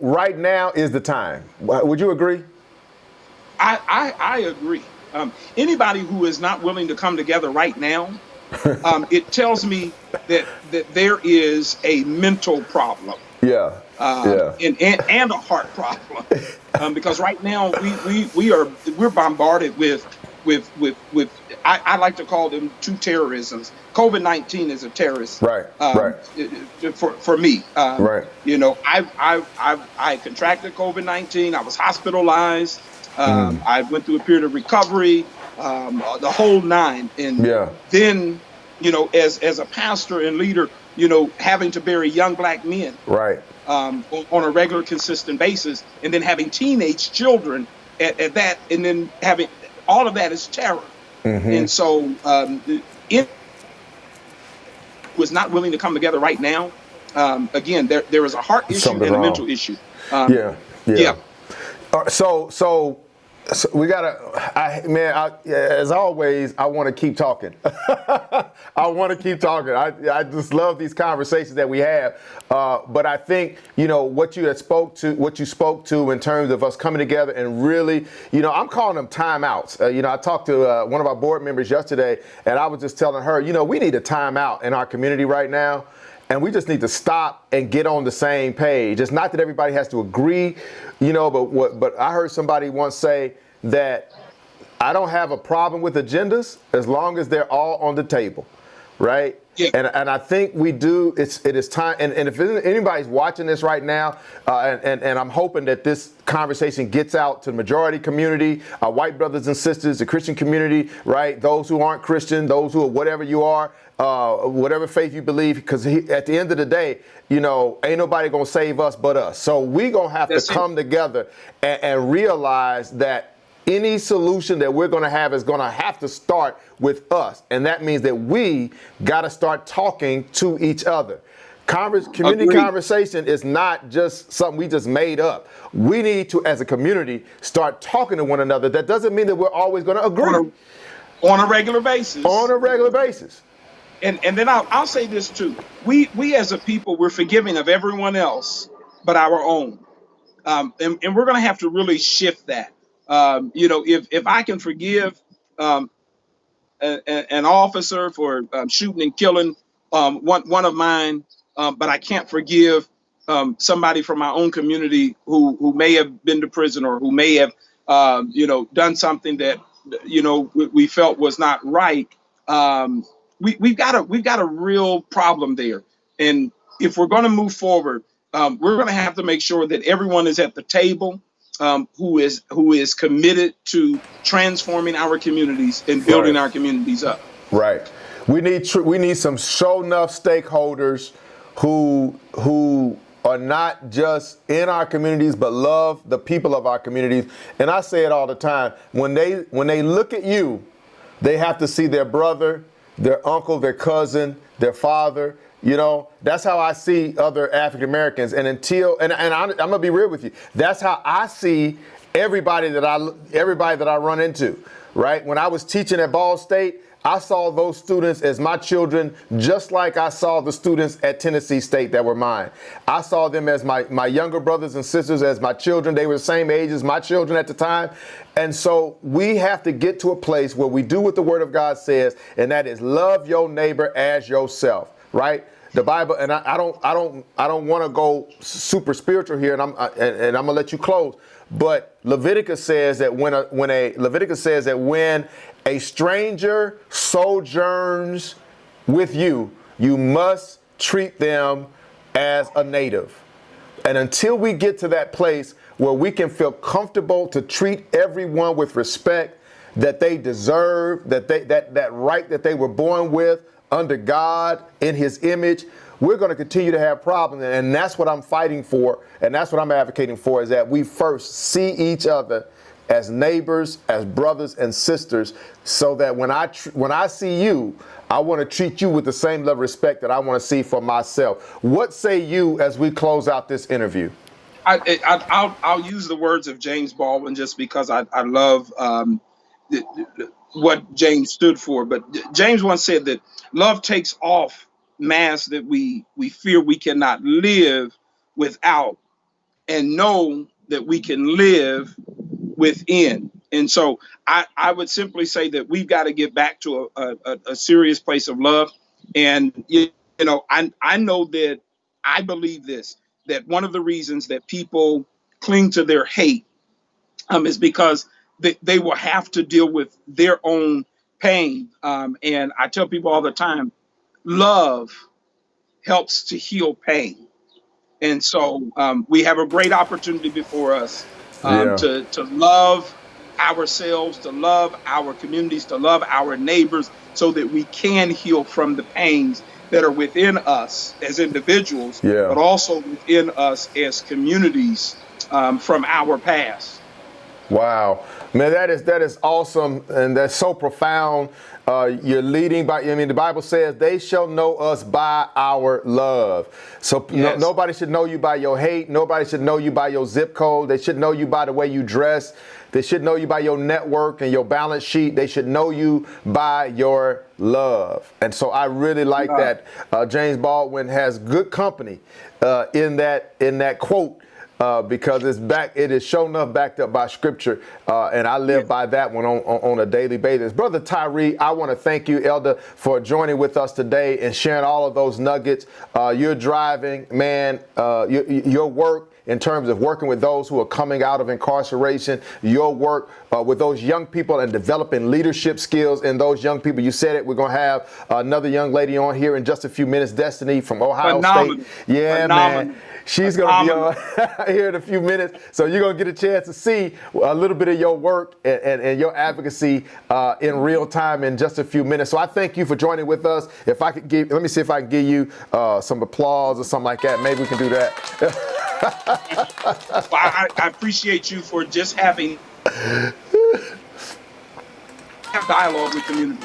right now is the time. Would you agree? I agree. Anybody who is not willing to come together right now, it tells me that there is a mental problem. Yeah. And a heart problem. Because right now we're bombarded with I like to call them two terrorisms. COVID-19 is a terrorist. Right. For me. Right. I contracted COVID-19. I was hospitalized. I went through a period of recovery, the whole nine. And then, as a pastor and leader, having to bury young Black men. Right. On a regular, consistent basis, and then having teenage children at that, and then having all of that is terror. And so it was not willing to come together right now. Again, there is a heart issue and a mental issue. So we gotta, as always, I want to keep talking. I want to keep talking. I just love these conversations that we have. But I think, what you spoke to in terms of us coming together and really, I'm calling them timeouts. I talked to one of our board members yesterday, and I was just telling her, we need a timeout in our community right now. And we just need to stop and get on the same page. It's not that everybody has to agree, but I heard somebody once say that I don't have a problem with agendas as long as they're all on the table, right? Yeah. And I think we do. It is time. And if anybody's watching this right now, and I'm hoping that this conversation gets out to the majority community, our white brothers and sisters, the Christian community, right? Those who aren't Christian, those who are whatever you are, whatever faith you believe, because at the end of the day, ain't nobody gonna save us but us. So we gonna have to come together and realize that any solution that we're going to have is going to have to start with us. And that means that we got to start talking to each other. Community conversation is not just something we just made up. We need to, as a community, start talking to one another. That doesn't mean that we're always going to agree. On a regular basis. On a regular basis. And then I'll say this too. We as a people, we're forgiving of everyone else but our own. And we're going to have to really shift that. If I can forgive an officer for shooting and killing one of mine, but I can't forgive somebody from my own community who may have been to prison or who may have done something that we felt was not right. We've got a real problem there, and if we're going to move forward, we're going to have to make sure that everyone is at the table. Who is committed to transforming our communities and building our communities up. Right. We need some show enough stakeholders who are not just in our communities but love the people of our communities. And I say it all the time. When they look at you, they have to see their brother, their uncle, their cousin, their father. That's how I see other African Americans. And I'm going to be real with you. That's how I see everybody that I run into. right? When I was teaching at Ball State, I saw those students as my children, just like I saw the students at Tennessee State that were mine. I saw them as my younger brothers and sisters, as my children. They were the same age as my children at the time. And so we have to get to a place where we do what the Word of God says, and that is love your neighbor as yourself, right? The Bible, and I don't want to go super spiritual here, and I'm gonna let you close. But Leviticus says that when a stranger sojourns with you, you must treat them as a native. And until we get to that place where we can feel comfortable to treat everyone with respect that they deserve, that right that they were born with under God in His image, we're going to continue to have problems. And that's what I'm fighting for, and that's what I'm advocating for, is that we first see each other as neighbors, as brothers and sisters, so that when I see you, I want to treat you with the same level of respect that I want to see for myself. What say you as we close out this interview? I'll use the words of James Baldwin, just because I love what James stood for. But James once said that love takes off masks that we fear we cannot live without, and know that we can live within. And so I would simply say that we've got to get back to a serious place of love. And I know that I believe this, that one of the reasons that people cling to their hate is because they will have to deal with their own pain. And I tell people all the time, love helps to heal pain. And so we have a great opportunity before us to love ourselves, to love our communities, to love our neighbors, so that we can heal from the pains that are within us as individuals, but also within us as communities from our past. Wow, man, that is awesome, and that's so profound. You're leading by, the Bible says they shall know us by our love. So nobody should know you by your hate. Nobody should know you by your zip code. They should know you by the way you dress. They should know you by your network and your balance sheet. They should know you by your love. And so I really like that. James Baldwin has good company in that quote. Because it is sure enough backed up by scripture, and I live by that one on a daily basis. Brother Tyree, I want to thank you, Elder, for joining with us today and sharing all of those nuggets. You're driving, man, your work in terms of working with those who are coming out of incarceration, your work with those young people and developing leadership skills in those young people. You said it. We're going to have another young lady on here in just a few minutes, Destiny from Ohio State. Yeah, Phenomenal. man. She's going to be on here in a few minutes. So you're going to get a chance to see a little bit of your work and your advocacy in real time in just a few minutes. So I thank you for joining with us. If I could let me see if I can give you some applause or something like that. Maybe we can do that. Well, I appreciate you for just having dialogue with community.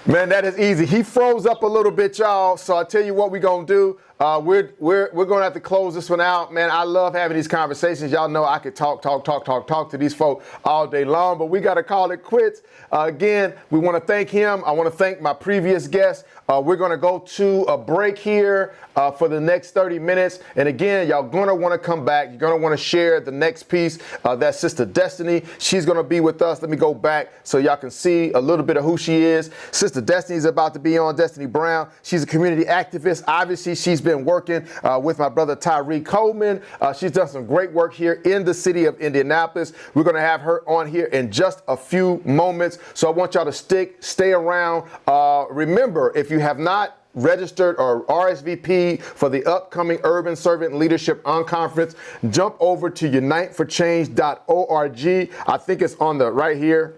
Man, that is easy. He froze up a little bit, y'all. So I tell you what we're gonna do. We're gonna have to close this one out, man. I love having these conversations. Y'all know I could talk to these folk all day long, but we gotta call it quits. Again, we want to thank him. I want to thank my previous guest. We're gonna go to a break here for the next 30 minutes. And again, y'all gonna want to come back. You're gonna want to share the next piece. That's Sister Destiny. She's gonna be with us. Let me go back so y'all can see a little bit of who she is. Sister Destiny is about to be on. Destiny Brown. She's a community activist. Obviously, she's been working with my brother Tyree Coleman. She's done some great work here in the city of Indianapolis. We're going to have her on here in just a few moments. So I want y'all to stay around. Remember, if you have not registered or RSVP for the upcoming Urban Servant Leadership Unconference, jump over to uniteforchange.org. I think it's on the right here.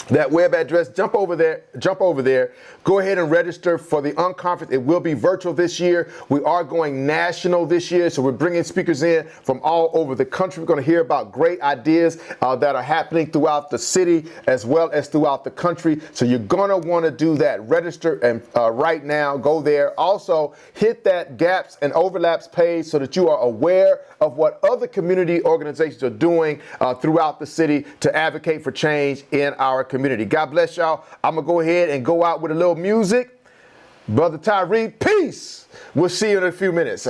that web address, jump over there, go ahead and register for the Unconference. It will be virtual this year. We are going national this year, so we're bringing speakers in from all over the country. We're going to hear about great ideas that are happening throughout the city as well as throughout the country. So you're going to want to do that. Register and right now, go there. Also, hit that gaps and overlaps page so that you are aware of what other community organizations are doing throughout the city to advocate for change in our community. God bless y'all. I'm going to go ahead and go out with a little music. Brother Tyree, peace. We'll see you in a few minutes.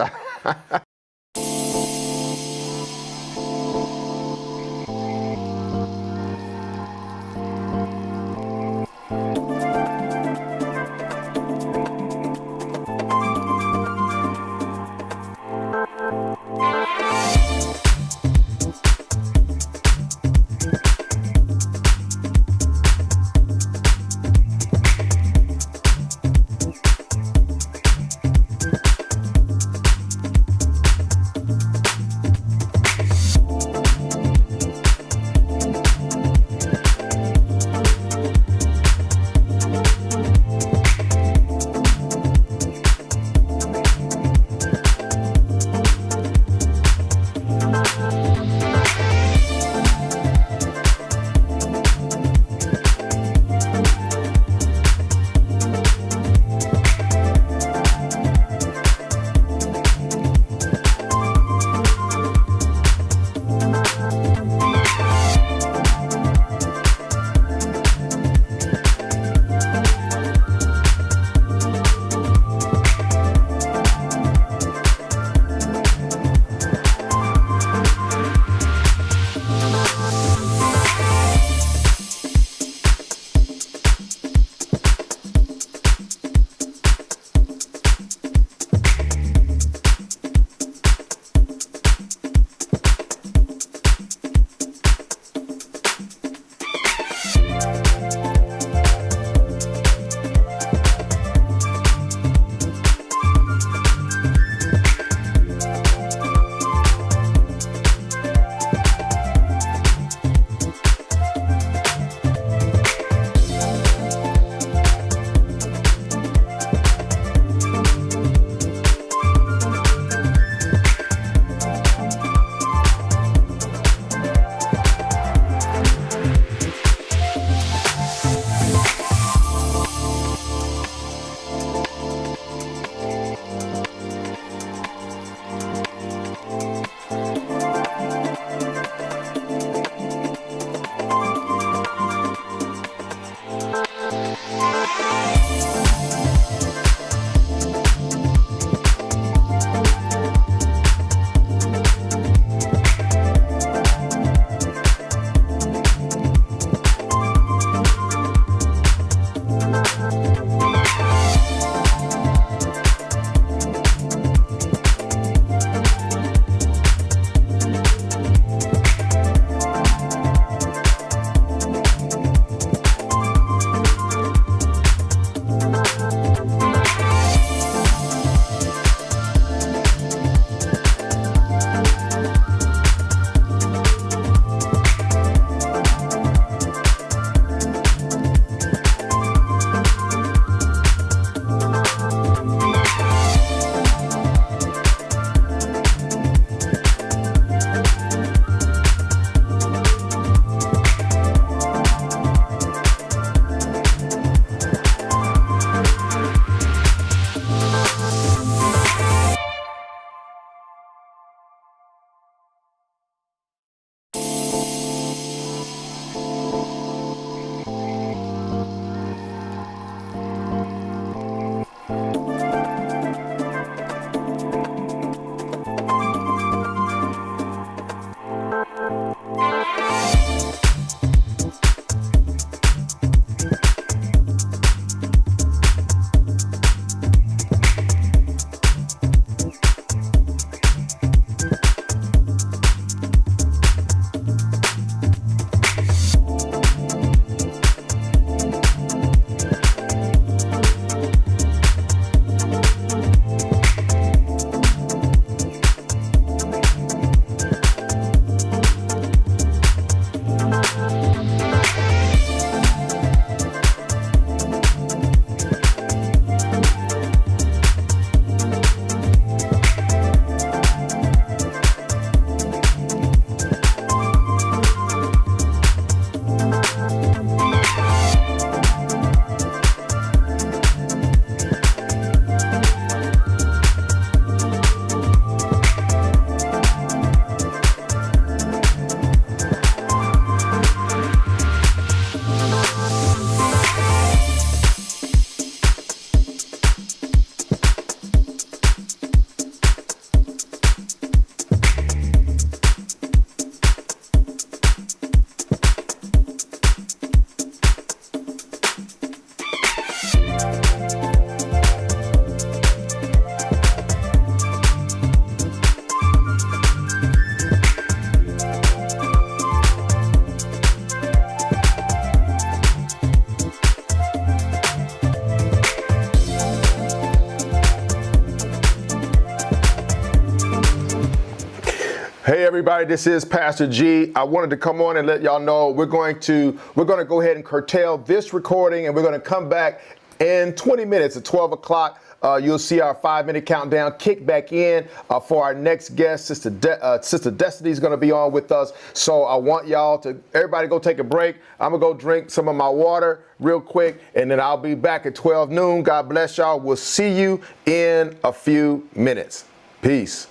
Hey everybody, this is Pastor G. I wanted to come on and let y'all know we're going to go ahead and curtail this recording, and we're going to come back in 20 minutes at 12 o'clock. You'll see our 5-minute countdown kick back in for our next guest. Sister Destiny is going to be on with us. So I want y'all to, everybody go take a break. I'm going to go drink some of my water real quick, and then I'll be back at 12 noon. God bless y'all. We'll see you in a few minutes. Peace.